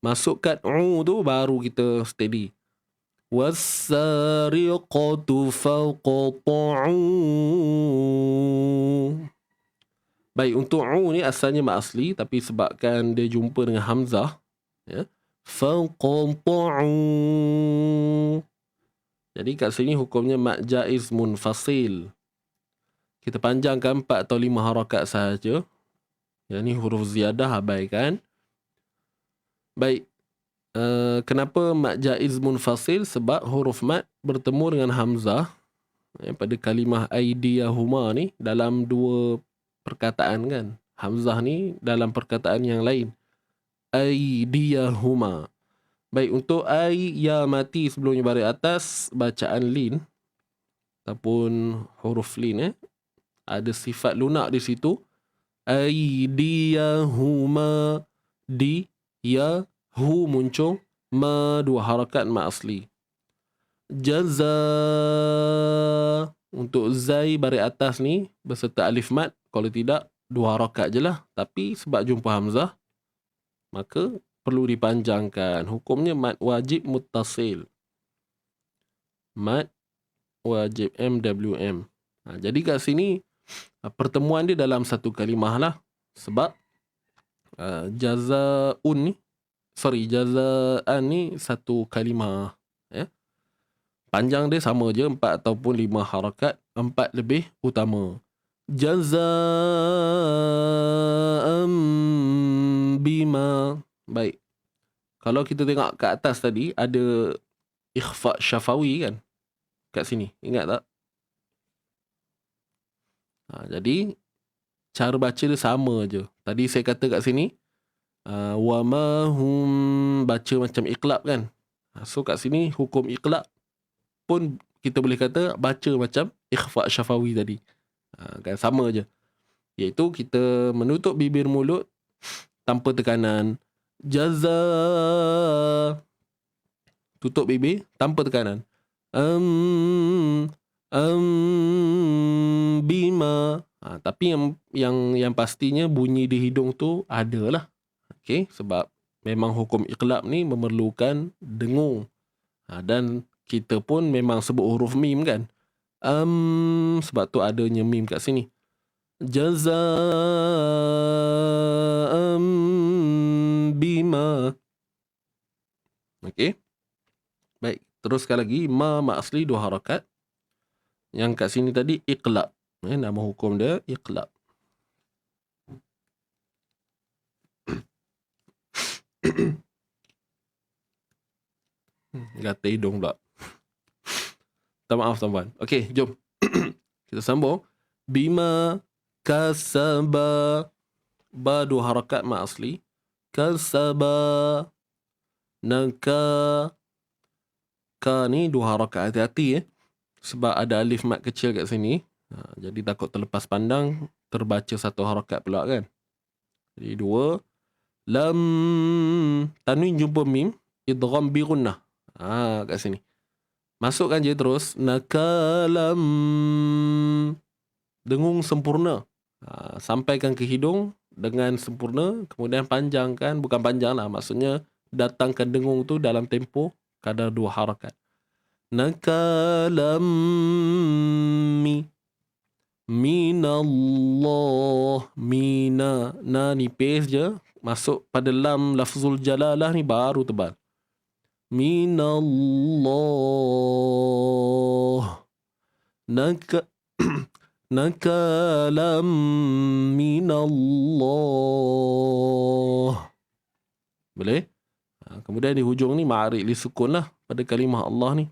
Speaker 2: Masukkan u tu baru kita steady. Was-sariqatu fawqa ta'u. Baik, untuk u ni asalnya mat asli, tapi sebabkan dia jumpa dengan hamzah, ya, fawqa ta'u. Jadi kat sini hukumnya mat jaiz munfasil. Kita panjangkan 4 atau 5 harakat sahaja. Yang ni huruf ziyadah abaikan. Baik. Kenapa mat jaiz munfasil? Sebab huruf mat bertemu dengan hamzah pada kalimah aidiyahuma ni dalam 2 perkataan kan. Hamzah ni dalam perkataan yang lain. Aidiyahuma. Baik, untuk ai ya mati sebelumnya baris atas, bacaan lin ataupun huruf lin ada sifat lunak di situ. Aidiyahuma, di ya hu muncul, ma 2 harakat ma asli. Jaza, untuk zai baris atas ni beserta alif mat, kalau tidak 2 harakat je lah. Tapi sebab jumpa hamzah, maka perlu dipanjangkan. Hukumnya mat wajib muttasil. Mat wajib MWM. Jadi kat sini pertemuan dia dalam satu kalimah lah. Sebab jazaan ni satu kalimah. Panjang dia sama je, 4 ataupun 5 harakat, 4 lebih utama. Jazaan bima. Baik. Kalau kita tengok kat atas tadi, ada ikhfa syafawi kan? Kat sini. Ingat tak? Jadi, cara baca dia sama je. Tadi saya kata kat sini, wa ma hum, baca macam iqlab kan? So kat sini, hukum iqlab pun kita boleh kata baca macam ikhfa syafawi tadi. Kan sama je. Iaitu kita menutup bibir mulut tanpa tekanan. Jaza, tutup bibir tanpa tekanan. Bima. Tapi yang pastinya bunyi di hidung tu adalah. Okey, sebab memang hukum iqlab ni memerlukan dengung. Dan kita pun memang sebut huruf mim kan. Sebab tu adanya mim kat sini. Jaza'am bima. Okey. Baik, teruskan lagi. Ma asli 2 harakat. Yang kat sini tadi iqlab. Nama hukum dia iqlab. Gata hidung pula. Tak, maaf tuan-tuan. Okey, jom. Kita sambung. Bima kasaba. Ba 2 harakat ma asli. Kasaba. Naka. Ka ni 2 harakat. Hati-hati sebab ada alif mat kecil kat sini. Jadi takut terlepas pandang, terbaca 1 harakat pula kan. Jadi 2. Lam. Tanwin jumpa mim. Idgham bi gunnah. Kat sini. Masukkan je terus. Nakalam. dengung sempurna. Sampaikan ke hidung dengan sempurna, kemudian panjangkan, bukan panjang lah, maksudnya datangkan dengung tu dalam tempoh kadar 2 harakat. Nakalam minallah, na ni pace je, masuk pada lam lafzul jalalah ni baru tebal. Minallah, nakalam minallah. Boleh? Kemudian di hujung ni ma'arik li sukun lah pada kalimah Allah ni.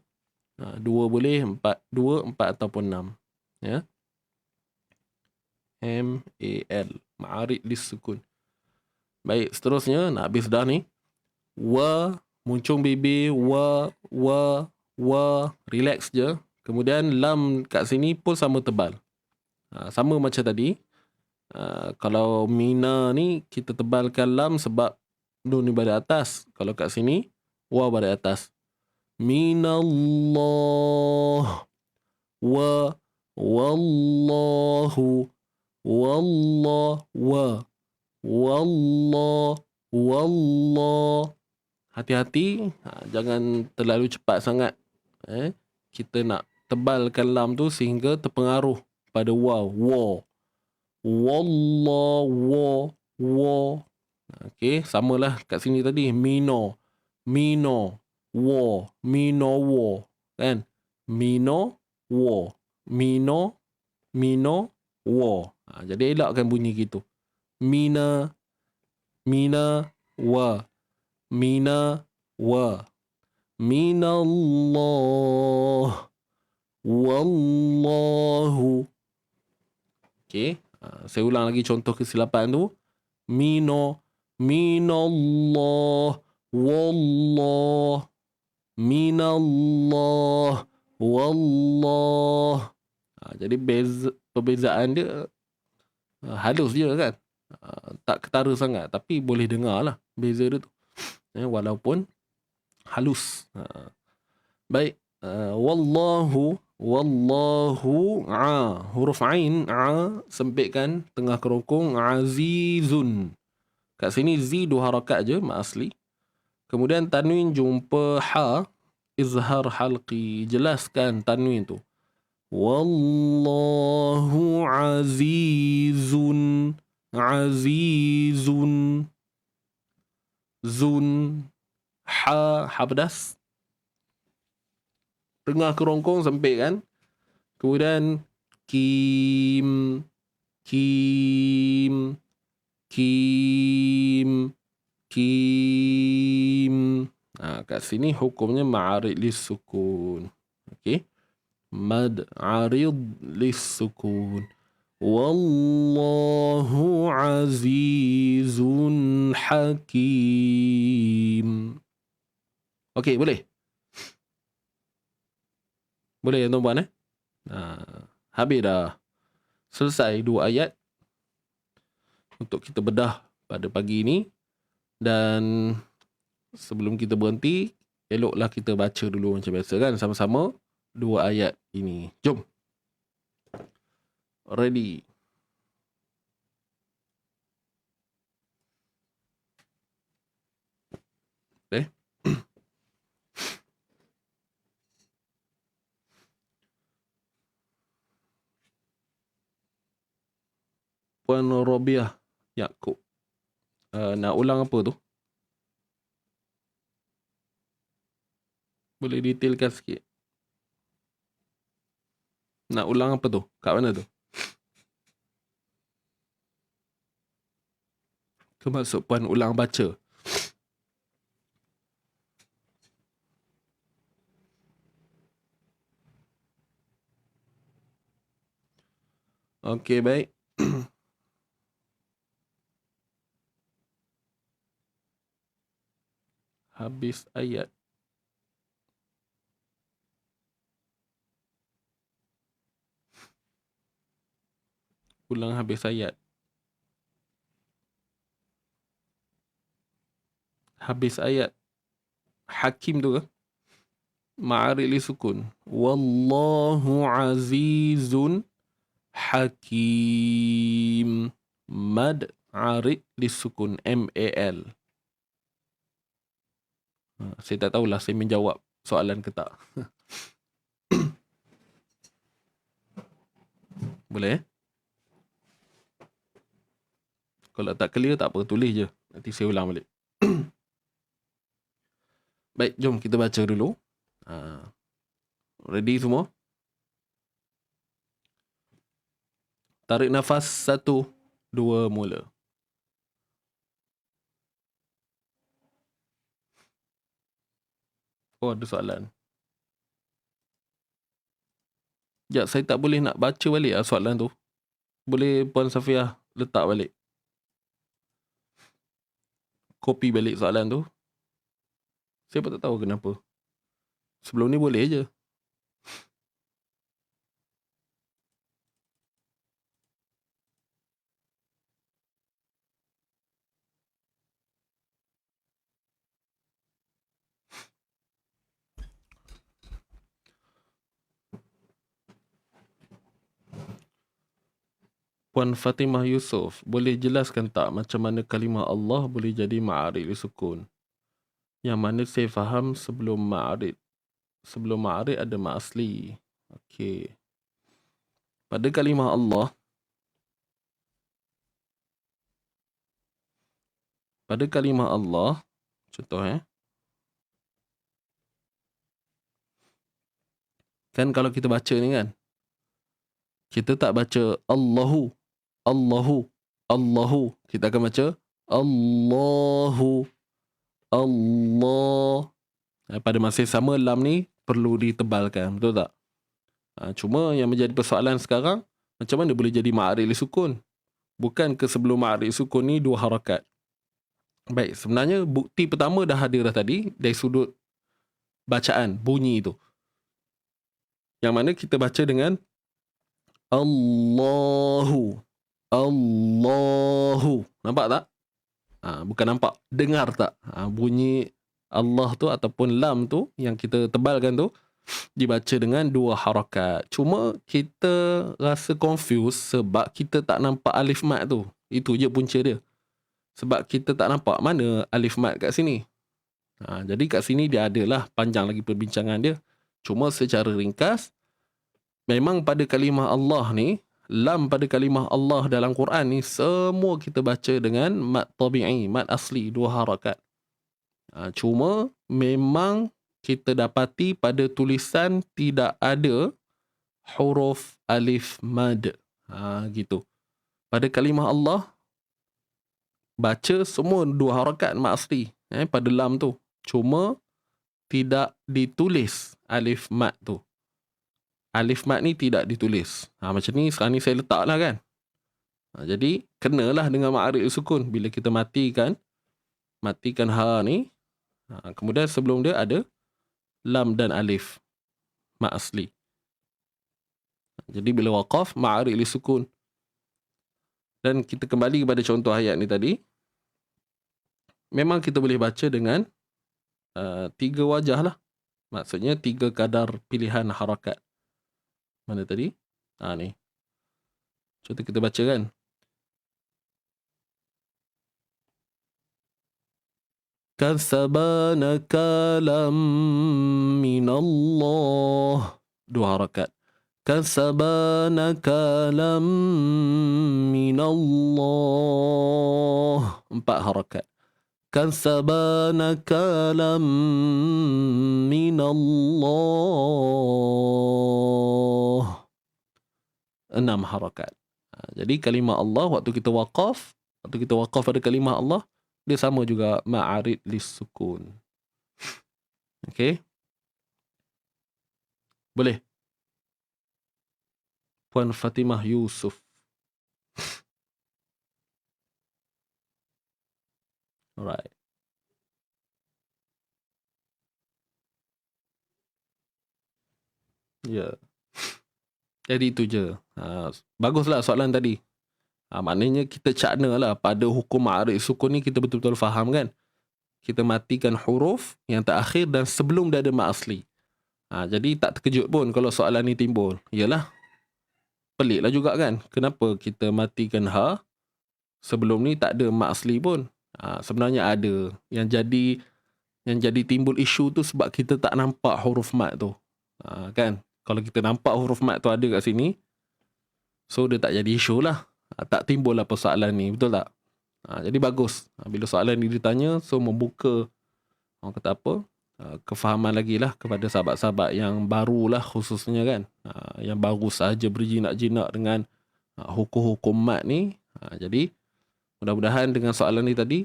Speaker 2: 2 boleh, 4, 2, 4 ataupun 6. Ya. M-A-L. Ma'arik li sukun. Baik, seterusnya nak habis dah ni. Wa, muncung bibir, wa, relax je. Kemudian lam kat sini pun sama tebal. Sama macam tadi. Kalau mina ni kita tebalkan lam sebab nun ni pada atas. Kalau kat sini wa pada atas. Minallah wa wallahu wallah wa wallah. Hati-hati, jangan terlalu cepat sangat. Kita nak tebalkan lam tu sehingga terpengaruh pada wa. Wallah wa. Okey, samalah kat sini tadi. Mino wa, kan? Mino wa. Jadi elakkan bunyi gitu. Mina wa, minallah wallahu. Okey, saya ulang lagi contoh kesilapan tu. Minallah wallah, minallah wallah. Jadi perbezaan dia halus je kan, tak ketara sangat, tapi boleh dengar lah beza dia tu, walaupun halus. Baik, wallahu, huruf ain, sempitkan tengah kerongkong. Azizun, kat sini zi 2 harakat je, mak asli. Kemudian tanwin jumpa ha, izhar halqi, jelaskan tanwin tu. Wallahu azizun, zun, ha pedas, tengah kerongkong sempit kan. Kemudian kim, kat sini hukumnya ma'arid lis sukun. Okey, mad arid lis sukun. Wallahu azizun hakim. Okey, boleh? Boleh ya tuan-puan? Habis dah. Selesai 2 ayat untuk kita bedah pada pagi ini. Dan sebelum kita berhenti, eloklah kita baca dulu macam biasa kan, sama-sama 2 ayat ini. Jom. Ready. Okay. Puan Robiah Yaakob, nak ulang apa tu? Boleh detailkan sikit. Nak ulang apa tu? Kat mana tu? Itu maksud puan ulang baca. Okey, baik. Habis ayat. Ulang habis ayat. Habis ayat. Hakim tu ke? Ma'arid li sukun. Wallahu azizun Hakim. Mad arid disukun. M-A-L. Saya tak tahulah saya menjawab soalan ke tak. Boleh? Kalau tak clear tak apa, tulis je. Nanti saya ulang balik. Baik, jom kita baca dulu. Ready semua? Tarik nafas 1, 2, mula. Oh, ada soalan. Sekejap, saya tak boleh nak baca balik soalan tu. Boleh Puan Safiah letak balik. Copy balik soalan tu. Saya pun tak tahu kenapa. Sebelum ni boleh je. Puan Fatimah Yusof, boleh jelaskan tak macam mana kalimah Allah boleh jadi ma'arid sukun? Yang mana saya faham sebelum ma'arid. Sebelum ma'arid ada ma'asli. Okey. Pada kalimah Allah, contoh kan kalau kita baca ni kan, kita tak baca Allahu, Allahu, Allahu. Kita akan baca Allahu, Allah. Pada masa yang sama, lam ni perlu ditebalkan. Betul tak? Cuma yang menjadi persoalan sekarang, macam mana boleh jadi ma'arid li sukun? Bukan ke sebelum ma'arid sukun ni 2 harakat. Baik, sebenarnya bukti pertama dah ada dah tadi dari sudut bacaan, bunyi tu. Yang mana kita baca dengan Allahu. Allahu. Nampak tak? Bukan nampak. Dengar tak? Bunyi Allah tu ataupun lam tu yang kita tebalkan tu dibaca dengan 2 harakat. Cuma kita rasa confused sebab kita tak nampak alif mat tu. Itu je punca dia. Sebab kita tak nampak mana alif mat kat sini. Jadi kat sini dia adalah panjang lagi perbincangan dia. Cuma secara ringkas, memang pada kalimah Allah ni, lam pada kalimah Allah dalam Quran ni, semua kita baca dengan mat tabi'i, mat asli, 2 harakat. Cuma memang kita dapati pada tulisan tidak ada huruf alif mad. Gitu. Pada kalimah Allah, baca semua 2 harakat mat asli pada lam tu. Cuma tidak ditulis alif mat tu. Alif mat ni tidak ditulis. Macam ni sekarang ni saya letak lah kan. Jadi kenalah dengan ma'arid sukun. Bila kita matikan ha ni, kemudian sebelum dia ada lam dan alif mat asli. Jadi bila waqaf, ma'arid li sukun. Dan kita kembali kepada contoh ayat ni tadi. Memang kita boleh baca dengan 3 wajah lah. Maksudnya 3 kadar pilihan harakat. Mana tadi? Ni. Contoh kita baca kan. Kasabana kalam minallah. 2 harakat. Kasabana kalam minallah. 4 harakat. Kasabana kalam minallah. 6 harakat. Jadi kalimah Allah waktu kita waqaf pada kalimah Allah, dia sama juga ma'arid lis sukun. Okey. Boleh. Puan Fatimah Yusof. Alright. Ya. Jadi itu je. Baguslah soalan tadi. Maknanya kita cakna lah pada hukum ma'arid sukun ni kita betul-betul faham kan. Kita matikan huruf yang terakhir dan sebelum dia ada mat asli. Jadi tak terkejut pun kalau soalan ni timbul. Yalah. peliklah juga kan. Kenapa kita matikan ha, sebelum ni tak ada mat asli pun. Sebenarnya ada. Yang jadi timbul isu tu sebab kita tak nampak huruf mat tu. Kan? Kalau kita nampak huruf mat tu ada kat sini, so dia tak jadi isu lah. Tak timbul lah persoalan ni. Betul tak? Jadi bagus. Bila soalan ni ditanya, so membuka, orang kata apa, kefahaman lagi lah kepada sahabat-sahabat yang baru lah khususnya kan. Yang baru sahaja berjinak-jinak dengan hukum-hukum mat ni. Jadi mudah-mudahan dengan soalan ni tadi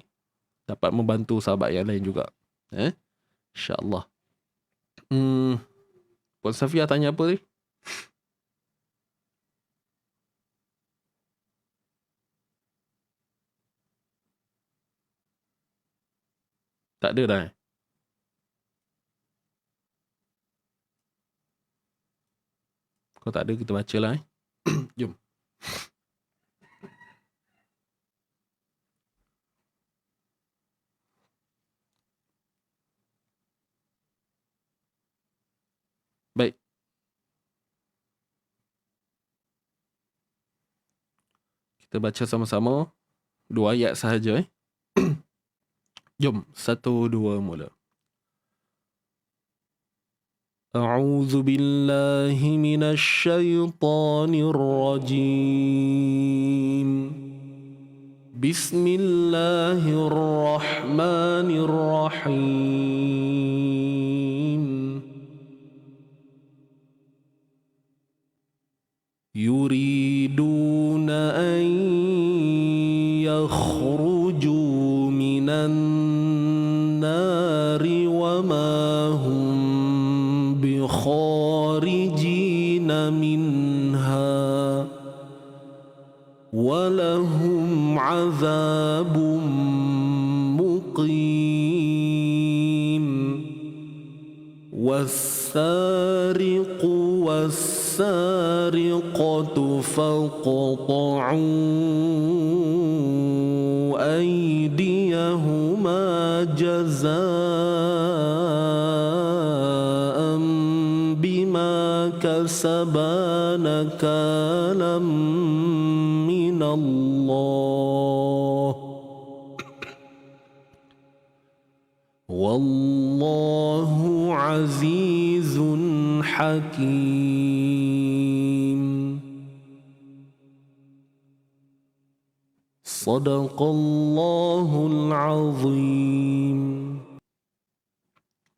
Speaker 2: dapat membantu sahabat yang lain juga. InsyaAllah. Puan Safia tanya apa ni? Tak ada dah. Kalau tak ada, kita baca lah. Jom. Baik. Kita baca sama-sama 2 ayat sahaja. Jom, 1, 2, mula. A'udzu billahi minasy syaithanir rajim. Bismillahirrahmanirrahim. يريدون أن يخرجوا من النار وما هم بخارجين منها ولهم عذاب مقيم والسارق والسارقة فاقطعوا أيديهما جزاء بما كسبا نكالا من الله والله عزيز حكيم. صدق الله العظيم.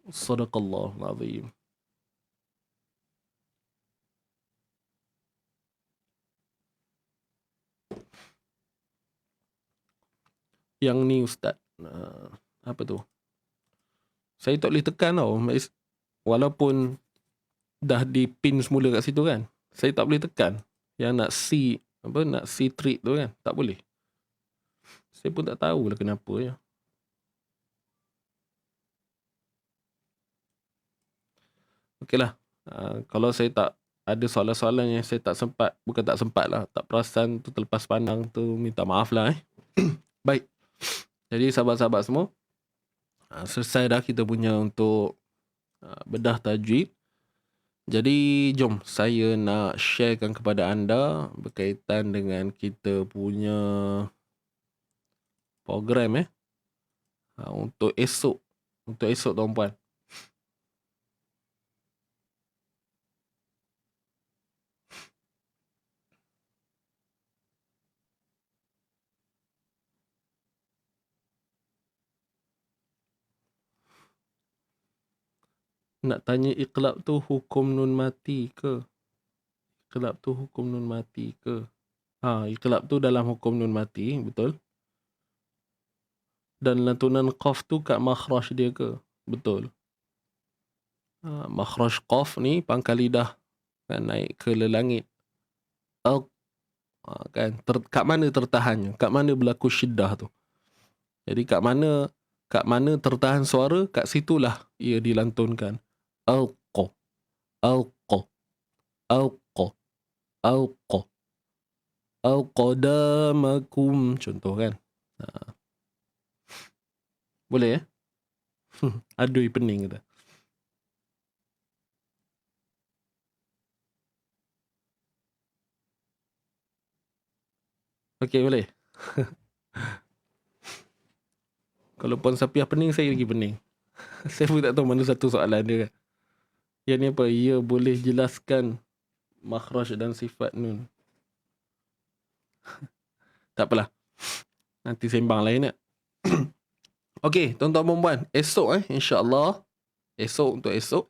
Speaker 2: صدق الله العظيم. Yang ni Ustaz, apa tu? Saya tak boleh tekan tau. Walaupun dah dipin semula kat situ kan, saya tak boleh tekan. Yang nak nak see treat tu kan, tak boleh. Saya pun tak tahulah kenapa ya. Okeylah. Kalau saya tak ada soalan-soalan yang saya tak sempat, bukan tak sempat lah, tak perasan tu, terlepas pandang tu, minta maaf lah. Baik. Jadi sahabat-sahabat semua, selesai dah kita punya untuk bedah tajwid. Jadi jom saya nak sharekan kepada anda berkaitan dengan kita punya program untuk esok. Untuk esok tuan-puan. Nak tanya iqlab tu hukum nun mati ke? Iqlab tu hukum nun mati ke? Iqlab tu dalam hukum nun mati, betul? Dan lantunan qaf tu kat makhraj dia ke? Betul. Makhraj qaf ni pangkal lidah kan naik ke langit. Kan kat mana tertahannya? Kat mana berlaku syiddah tu? Jadi kat mana tertahan suara, kat situlah ia dilantunkan. Alqa, alqa, alqa, alqa, alqadamakum, contoh kan. Boleh ya? Adui pening kata. Okey, boleh? Kalau Puan Sapiah pening, saya lagi pening. Saya pun tak tahu mana satu soalan dia kan. Yang ni apa? Ia boleh jelaskan makhraj dan sifat nun. Tak apalah. Nanti sembang lain nak. Okey, tuan-tuan dan puan, esok insya-Allah, esok untuk esok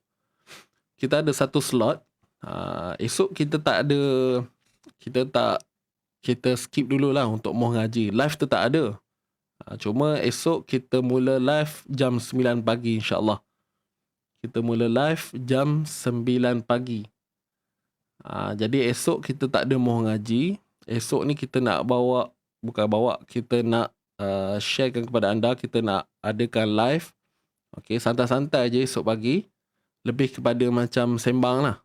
Speaker 2: kita ada satu slot. Esok kita tak ada, kita skip dululah untuk mau ngaji. Live tu tak ada. Cuma esok kita mula live jam 9 pagi insya-Allah. Kita mula live jam 9 pagi. Jadi esok kita tak ada mau ngaji. Esok ni kita nak kita nak sharekan kepada anda, kita nak adakan live. Okey, santai-santai je esok pagi. Lebih kepada macam sembang lah.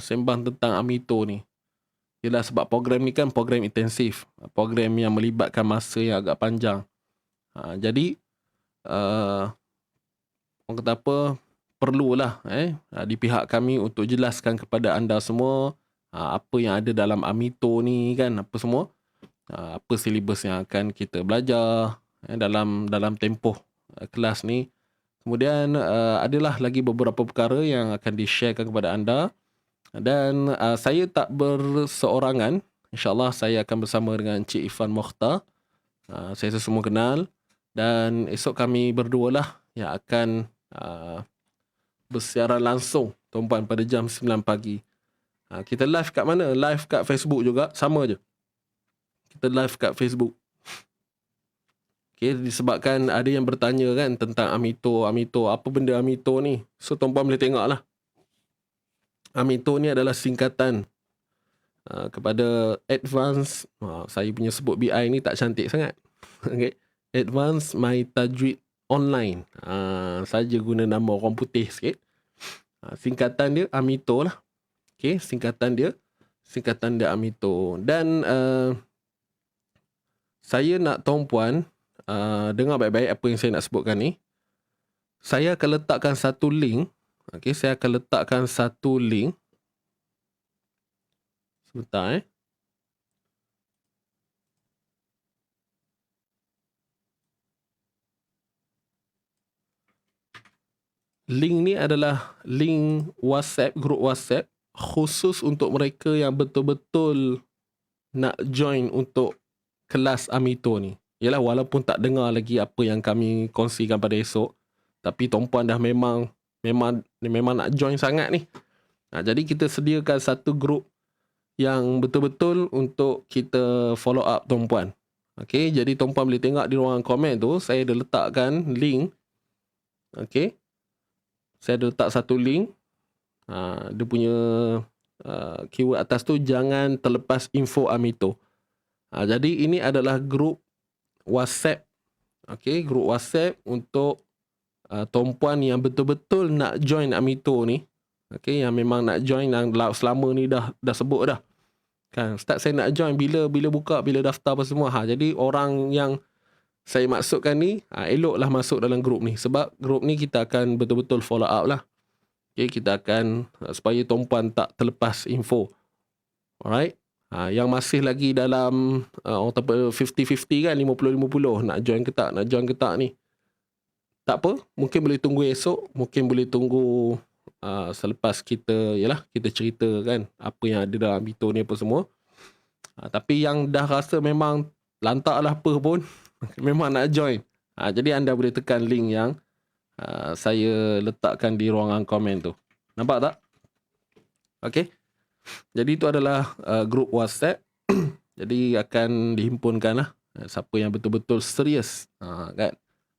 Speaker 2: Sembang tentang Amito ni. Yelah, sebab program ni kan program intensif. Program yang melibatkan masa yang agak panjang. Jadi, orang kata apa, perlulah di pihak kami untuk jelaskan kepada anda semua apa yang ada dalam Amito ni kan, apa semua. Apa silibus yang akan kita belajar dalam tempoh kelas ni. Kemudian adalah lagi beberapa perkara yang akan di-sharekan kepada anda. Dan saya tak berseorangan. InsyaAllah saya akan bersama dengan Cik Ifan Mokhtar. Saya semua kenal. Dan esok kami berdua lah yang akan bersiaran langsung, tuan-puan, pada jam 9 pagi. Kita live kat mana? Live kat Facebook juga. Sama je. Kita live kat Facebook. Okay, disebabkan ada yang bertanya kan tentang Amito. Apa benda Amito ni? So, tuan-puan boleh tengok lah. Amito ni adalah singkatan kepada Advanced. Saya punya sebut BI ni tak cantik sangat. Okay. Advanced My Tajwid Online. Saja guna nama orang putih sikit. Singkatan dia Amito lah. Okay, singkatan dia Amito. Dan saya nak tuan-puan dengar baik-baik apa yang saya nak sebutkan ni. Saya akan letakkan satu link. Okey, saya akan letakkan satu link. Sebentar Link ni adalah link WhatsApp, grup WhatsApp khusus untuk mereka yang betul-betul nak join untuk kelas Amito ni. Yalah, walaupun tak dengar lagi apa yang kami kongsikan pada esok, tapi tuan-puan dah memang nak join sangat ni. Jadi kita sediakan satu grup yang betul-betul untuk kita follow up tuan-puan. Okey, jadi tuan-puan boleh tengok di ruangan komen tu, saya ada letakkan link. Okey. Saya ada letak satu link. Dia punya keyword atas tu, jangan terlepas info Amito. Jadi ini adalah grup WhatsApp. Okey, grup WhatsApp untuk tuan-puan yang betul-betul nak join Amito ni. Okey, yang memang nak join, yang selama ni dah sebut dah. Kan, start saya nak join bila buka, bila daftar apa semua. Jadi orang yang saya maksudkan ni, eloklah masuk dalam grup ni. Sebab grup ni kita akan betul-betul follow up lah. Okay, kita akan, supaya tuan-puan tak terlepas info. Alright. Yang masih lagi dalam 50-50 kan, 50-50 nak join ke tak ni. Tak apa, mungkin boleh tunggu esok, mungkin boleh tunggu selepas kita cerita kan apa yang ada dalam Amito ni apa semua. Tapi yang dah rasa memang lantak lah apa pun, memang nak join. Jadi anda boleh tekan link yang saya letakkan di ruangan komen tu. Nampak tak? Okey. Jadi itu adalah grup WhatsApp. Jadi akan dihimpunkan lah siapa yang betul-betul serius. Kan?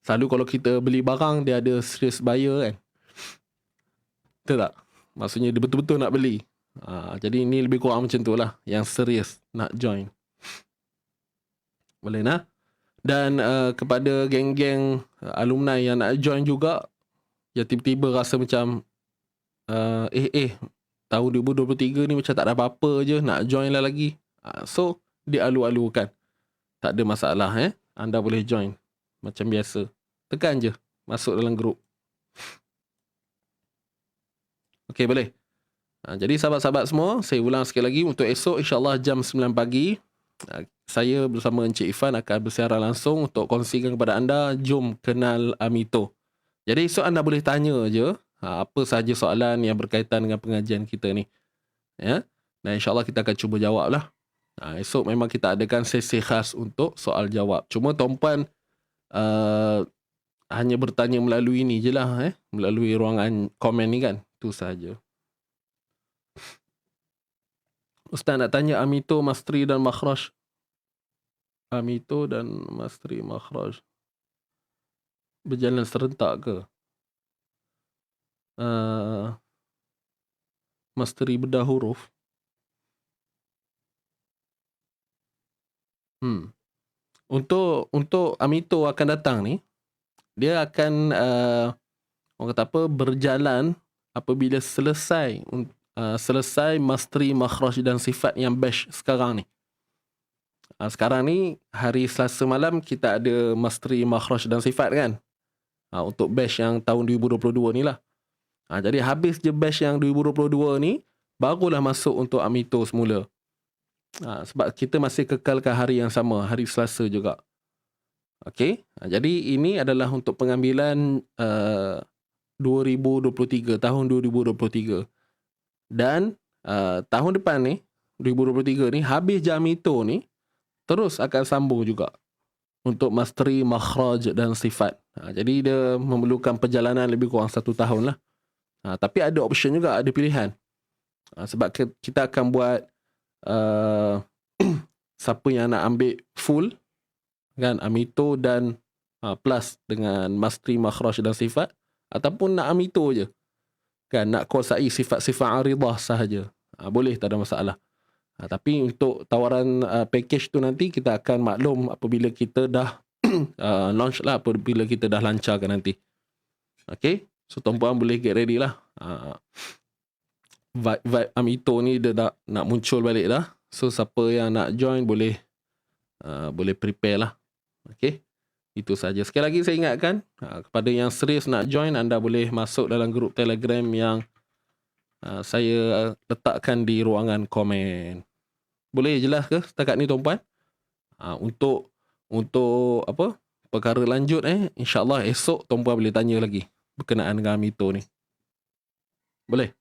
Speaker 2: Selalu kalau kita beli barang, dia ada serious buyer kan. Betul tak? Maksudnya dia betul-betul nak beli. Jadi ini lebih kurang macam tu lah. Yang serius nak join. Boleh nak? Dan kepada geng-geng alumni yang nak join juga, yang tiba-tiba rasa macam tahun 2023 ni macam tak ada apa-apa je, nak join lah lagi. So dialu-alukan. Tak ada masalah Anda boleh join macam biasa. Tekan je masuk dalam grup. Okey, boleh. Jadi sahabat-sahabat semua, saya ulang sekali lagi untuk esok insya-Allah jam 9 pagi Saya bersama Encik Ifan akan bersiaran langsung untuk kongsikan kepada anda, jom kenal Amito. Jadi esok anda boleh tanya je apa sahaja soalan yang berkaitan dengan pengajian kita ni. Ya. Dan insyaAllah kita akan cuba jawab lah. Esok memang kita adakan sesi khas untuk soal jawab. Cuma tuan-puan hanya bertanya melalui ni je lah. Melalui ruangan komen ni kan. Itu sahaja. Ustaz nak tanya Amito, Mastri dan Makhraj. Amito dan Mastri Makhraj berjalan serentak ke? Mastri bedah huruf. Untuk Amito akan datang ni, dia akan orang kata apa, berjalan apabila selesai Mastri, Makhraj dan Sifat yang batch sekarang ni. Sekarang ni hari Selasa malam kita ada Mastri, Makhraj dan Sifat kan, untuk batch yang tahun 2022 ni lah. Jadi habis je batch yang 2022 ni, barulah masuk untuk Amito semula. Sebab kita masih kekalkan hari yang sama, hari Selasa juga. Okey. Jadi ini adalah untuk pengambilan 2023, tahun 2023. Dan tahun depan ni, 2023 ni, habis je Amito ni, terus akan sambung juga untuk Mastri, Makhraj dan Sifat. Jadi dia memerlukan perjalanan lebih kurang 1 tahun lah. Tapi ada option juga, ada pilihan. Sebab kita akan buat siapa yang nak ambil full kan, Amito dan plus dengan Mastri, Makhraj dan Sifat, ataupun nak Amito je kan, nak kuasai sifat-sifat aridah sahaja, boleh, tak ada masalah. Tapi untuk tawaran package tu nanti kita akan maklum apabila kita dah launch lah, apabila kita dah lancarkan nanti. Okay, so tuan-puan boleh get ready lah. Vibe Amito ni dia nak muncul balik dah. So siapa yang nak join boleh prepare lah. Okay, itu saja. Sekali lagi saya ingatkan, kepada yang serius nak join, anda boleh masuk dalam grup Telegram yang saya letakkan di ruangan komen. Boleh jelas ke setakat ni tuan-puan? Untuk apa, perkara lanjut insya-Allah esok tuan-puan boleh tanya lagi berkenaan dengan Amito ni. Boleh?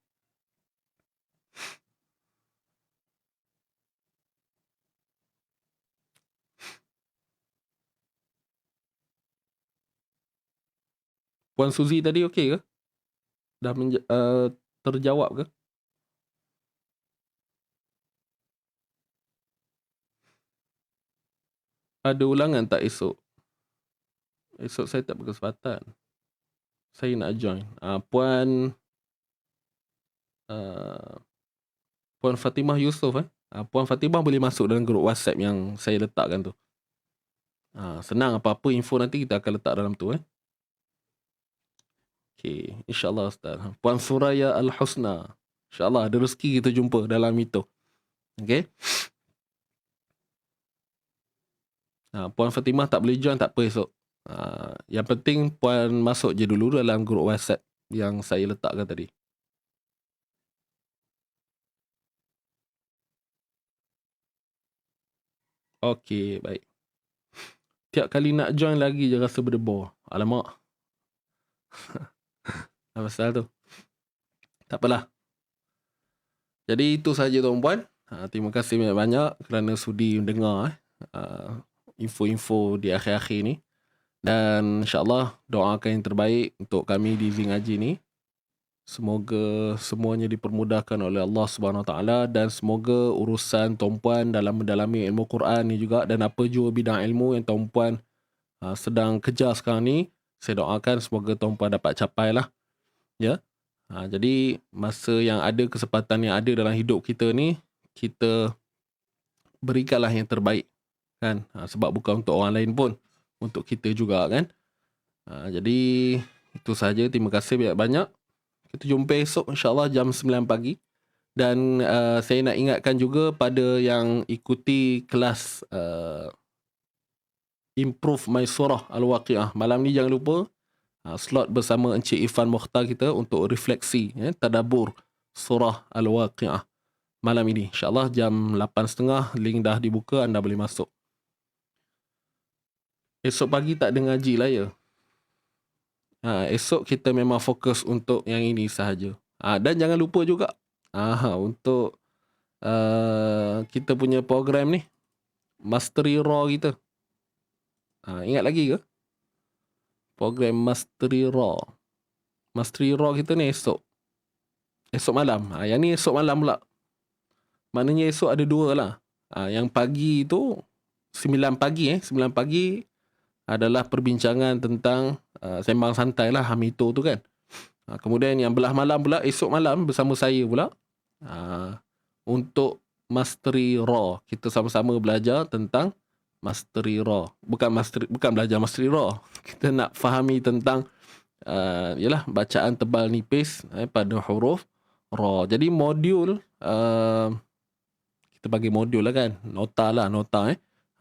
Speaker 2: Puan Suzy tadi okey ke? Dah terjawab ke? Ada ulangan tak esok? Esok saya tak berkesempatan. Saya nak join. Puan Fatimah Yusof Puan Fatimah boleh masuk dalam grup WhatsApp yang saya letakkan tu. Senang, apa-apa info nanti kita akan letak dalam tu. Okay, insyaAllah Ustaz. Puan Suraya Al-Husna, insyaAllah ada rezeki kita jumpa dalam itu. Okay. Puan Fatimah tak boleh join, tak apa esok. Yang penting Puan masuk je dulu dalam grup WhatsApp yang saya letakkan tadi. Okey, baik. Tiap kali nak join lagi je rasa berdebar. Alamak. Apa pasal tu? Tak apalah. Jadi itu sahaja tuan-puan. Terima kasih banyak-banyak kerana sudi mendengar info-info di akhir-akhir ni. Dan insyaAllah doakan yang terbaik untuk kami di Zing Haji ni. Semoga semuanya dipermudahkan oleh Allah SWT, dan semoga urusan tuan-puan dalam mendalami ilmu Quran ni juga, dan apa jua bidang ilmu yang tuan-puan sedang kejar sekarang ni, saya doakan semoga tuan-puan dapat capai lah. Ya. Jadi masa yang ada, kesempatan yang ada dalam hidup kita ni, kita berikanlah yang terbaik kan. Sebab bukan untuk orang lain pun, untuk kita juga kan. Jadi itu saja. Terima kasih banyak-banyak. Kita jumpa esok insyaAllah jam 9 pagi. Dan saya nak ingatkan juga pada yang ikuti kelas Improve My Surah Al-Waqi'ah, malam ni jangan lupa slot bersama Encik Ifan Mokhtar kita untuk refleksi, tadabbur Surah Al-Waqi'ah. malam ini. InsyaAllah jam 8.30 link dah dibuka, anda boleh masuk. Esok pagi tak ada ngaji lah ya. Esok kita memang fokus untuk yang ini sahaja. Dan jangan lupa juga untuk kita punya program ni, Mastery Raw kita. Ingat lagi ke? Program Mastery Raw. Mastery Raw kita ni esok malam. Yang ni esok malam pula. Maknanya esok ada dua lah. Yang pagi tu 9 pagi adalah perbincangan tentang sembang santai lah, Hamito tu kan. Kemudian yang belah malam pula, esok malam bersama saya pula, untuk Mastery Raw. Kita sama-sama belajar tentang Mastery Raw. Bukan belajar Mastery Raw. Kita nak fahami tentang yalah, bacaan tebal nipis pada huruf Ra. Jadi modul, kita bagi modul lah kan. Nota.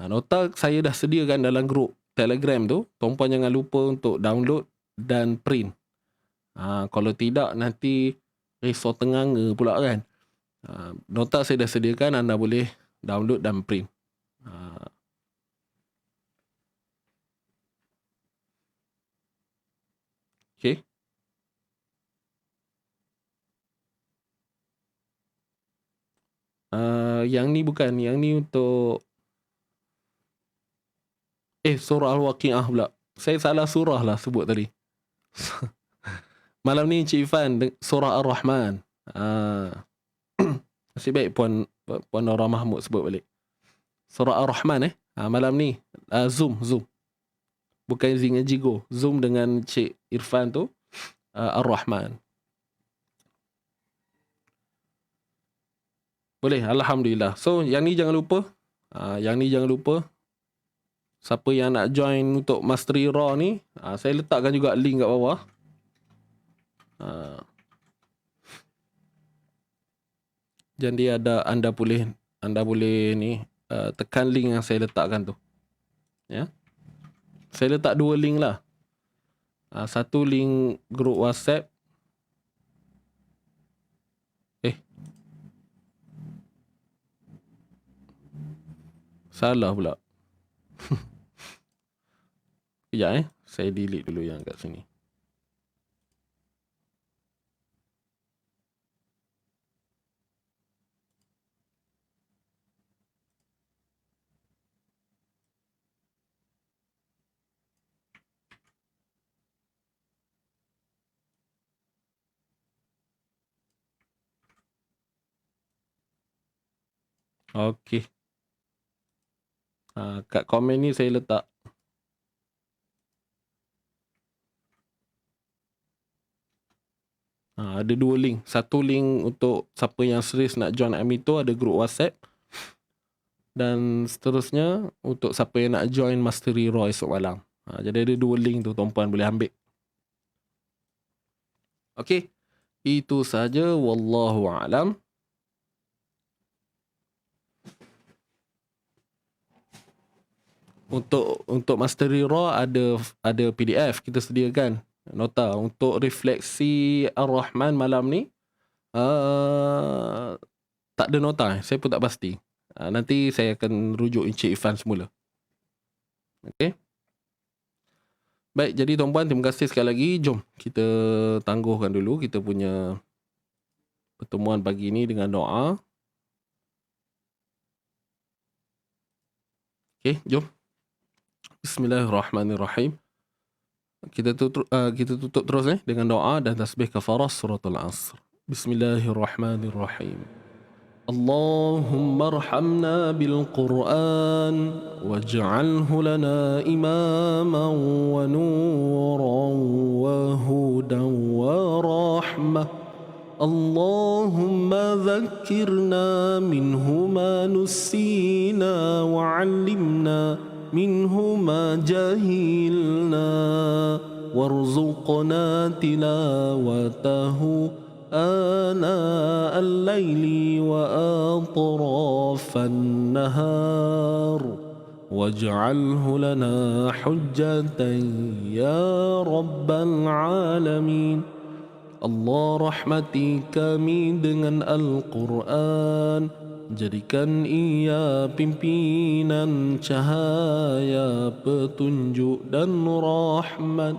Speaker 2: Nota saya dah sediakan dalam grup Telegram tu. Tuan-puan jangan lupa untuk download dan print. Kalau tidak nanti risau tenganga pula kan. Nota saya dah sediakan, anda boleh download dan print. Okay. Yang ni bukan. Yang ni untuk surah Al-Waqi'ah pula. Saya salah surah lah sebut tadi. Malam ni Encik Ifan surah Ar-Rahman. Nasib baik Puan Nora Mahmud sebut balik. Surah Ar-Rahman malam ni Zoom. Bukan Zing Jigo. Zoom dengan Encik Irfan tu Ar-Rahman. Boleh, alhamdulillah. So yang ni jangan lupa. Siapa yang nak join untuk Mastery Raw ni, saya letakkan juga link kat bawah. Jadi anda boleh ni tekan link yang saya letakkan tu. Ya. Saya letak 2 link lah. Satu link grup WhatsApp. Salah pula. Sekejap saya delete dulu yang kat sini. Okey. Kat komen ni saya letak. Ada 2 link. Satu link untuk siapa yang serius nak join Amito, ada grup WhatsApp. Dan seterusnya untuk siapa yang nak join Mastery Raw esok malam. Jadi ada 2 link tu, tuan-puan boleh ambil. Okey. Itu saja, wallahu a'lam. Untuk Mastery Raw ada PDF kita sediakan. Nota untuk refleksi Ar-Rahman malam ni tak ada nota. Saya pun tak pasti. Nanti saya akan rujuk Encik Ifan semula. Okey. Baik, jadi tuan-puan, terima kasih sekali lagi. Jom kita tangguhkan dulu kita punya pertemuan pagi ni dengan doa. Okey, jom. Bismillahirrahmanirrahim. Kita tutup terus dengan doa dan tasbih kafarah suratul Asr. Bismillahirrahmanirrahim. Allahumma arhamna bil Qur'an waj'alhu lana imaman wa nuran wa hudan wa rahmah. Allahumma dhakkirna minhu ma nusina wa 'allimna منه ما جهلنا وارزقنا تلاوته آناء الليل وأطراف النهار واجعله لنا حجة يا رب العالمين Allah rahmati kami dengan Al-Quran, jadikan ia pimpinan cahaya petunjuk dan rahmat.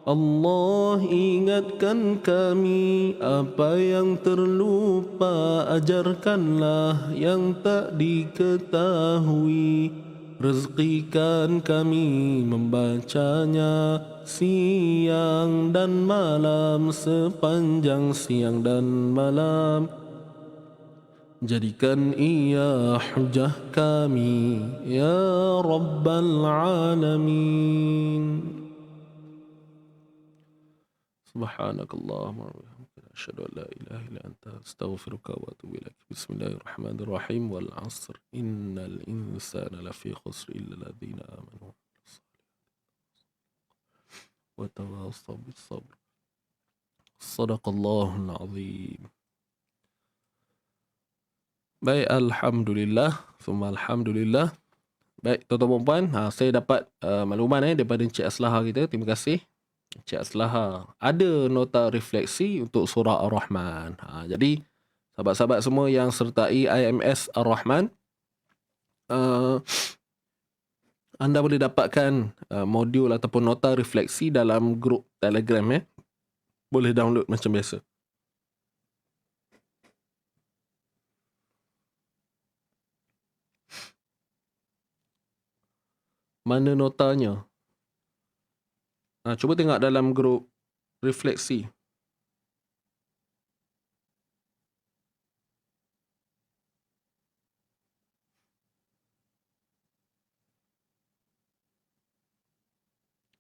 Speaker 2: Allah ingatkan kami apa yang terlupa, ajarkanlah yang tak diketahui. Rezekikan kami membacanya siang dan malam, sepanjang siang dan malam. Jadikan ia hujah kami, ya Rabbal Alamin. Subhanakallahumma wa bihamdika, asyhadu an la ilaha illa anta, astaghfiruka wa atubu ilaik. Bismillahirrahmanirrahim. Wal 'asr, innal insana lafi khusr illa alladziina aamanu wa tawassaw bis sabr. Shadaqallahul 'azim. Baik, alhamdulillah, summa alhamdulillah. Baik, tuan-tuan dan puan, saya dapat makluman daripada Encik Aslaha kita. Terima kasih Encik Aslaha. Ada nota refleksi untuk surah Ar-Rahman. Jadi sahabat-sahabat semua yang sertai IMS Ar-Rahman, anda boleh dapatkan modul ataupun nota refleksi dalam grup Telegram. Boleh download macam biasa. Mana notanya? Cuba tengok dalam grup refleksi.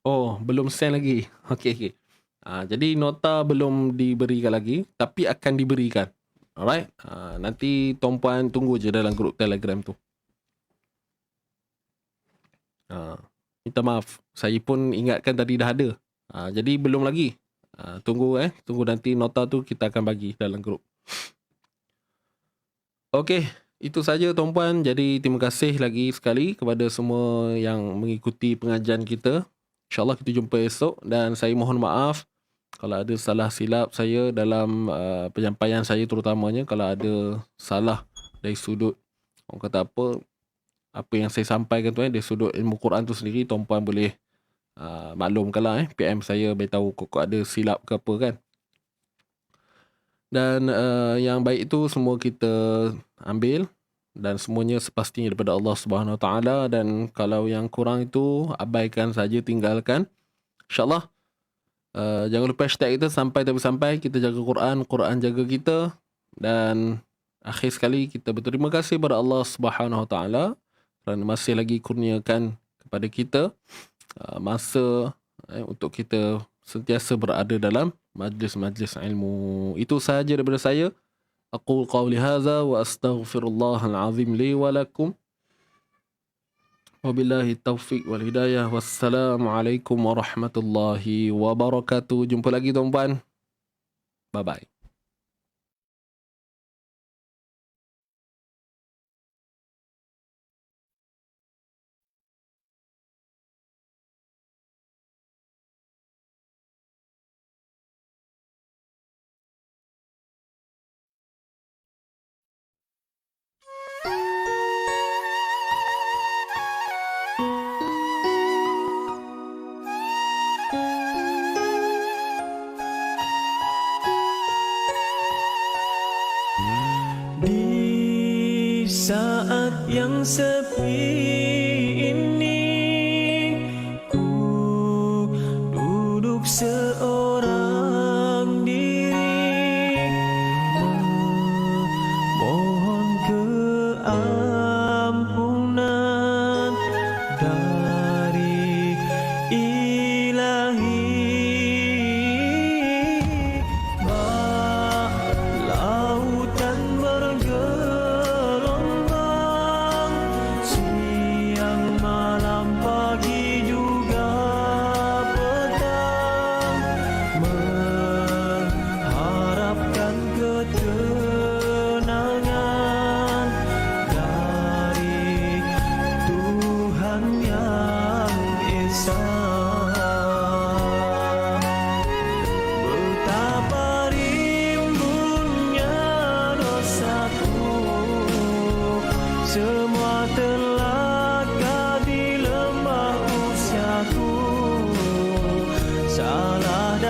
Speaker 2: Oh, belum send lagi. Okey. Jadi nota belum diberikan lagi, tapi akan diberikan. Alright. Nanti tuan puan tunggu je dalam grup Telegram tu. Minta maaf, saya pun ingatkan tadi dah ada. Jadi belum lagi. Tunggu nanti nota tu kita akan bagi dalam grup. Okey, itu saja tuan puan. Jadi terima kasih lagi sekali kepada semua yang mengikuti pengajian kita. InsyaAllah kita jumpa esok, dan saya mohon maaf kalau ada salah silap saya dalam penyampaian saya, terutamanya kalau ada salah dari sudut, orang kata apa yang saya sampaikan tu dari sudut ilmu Quran tu sendiri, tuan-puan boleh maklumkanlah PM saya, beritahu kok ada silap ke apa kan. Dan yang baik itu semua kita ambil, dan semuanya sepastinya daripada Allah Subhanahu Wa Taala, dan kalau yang kurang itu abaikan saja, tinggalkan. InsyaAllah jangan lupa hashtag kita sampai tapi sampai, kita jaga Quran, Quran jaga kita. Dan akhir sekali kita berterima kasih kepada Allah Subhanahu Wa Taala kerana masih lagi kurniakan kepada kita masa untuk kita sentiasa berada dalam majlis-majlis ilmu. Itu sahaja daripada saya. Aqul qawli hadza wa astaghfirullahal azim li wa lakum. Wabillahi taufiq wal hidayah. Wassalamualaikum warahmatullahi wabarakatuh. Jumpa lagi tuan-puan. Bye bye.
Speaker 3: Di saat yang sepi ini, ku duduk seorang diri, memohon keampunan dari Ilahi. Lautan bergelombang, siang malam pagi juga petang,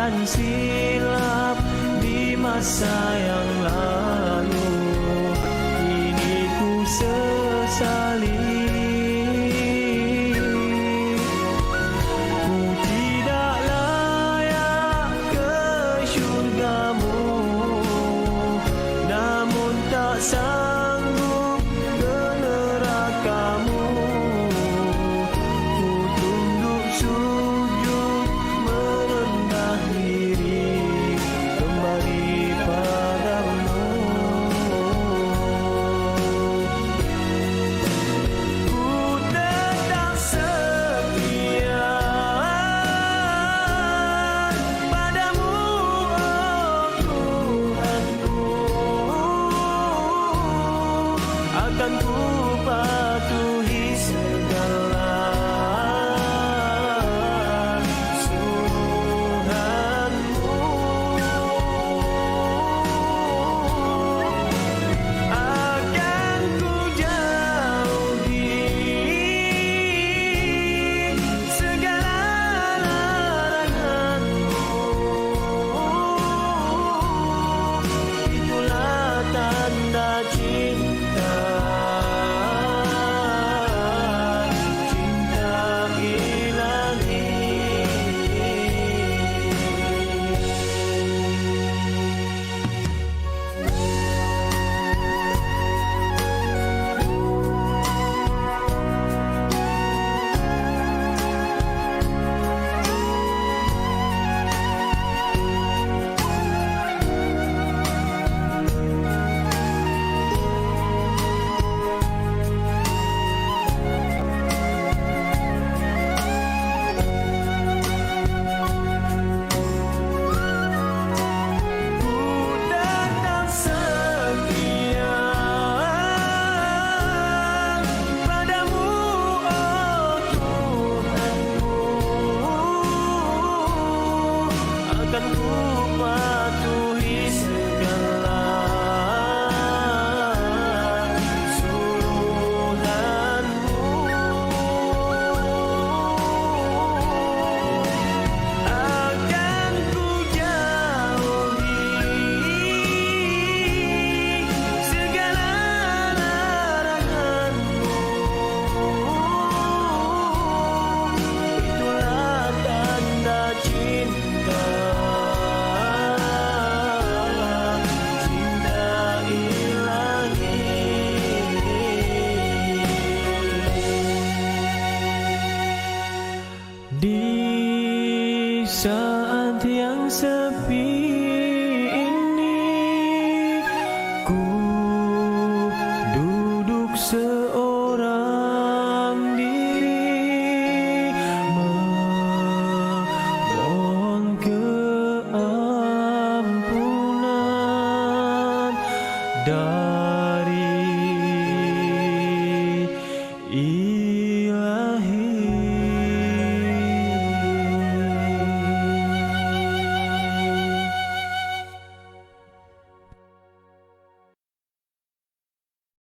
Speaker 3: bukan silap di masa yang lalu. Kini ku sesali, ku tidak layak ke syurgamu, namun tak sanggup ke nerakamu. Ku tunduk sujud merendah diri kembali padamu. Ku tetap setia padamu, oh Tuhanku. Akan ku patuhi segala suruhanmu. Akan ku jauhi segala laranganmu. Itulah tanda cinta, cinta ilahi. Ku tetap setia padamu, oh Tuhanku. Akan ku patuhi segala suruhanmu. Akan ku jauhi segala laranganmu. Itulah tanda cinta, cinta ilahi. Di saat yang sepi,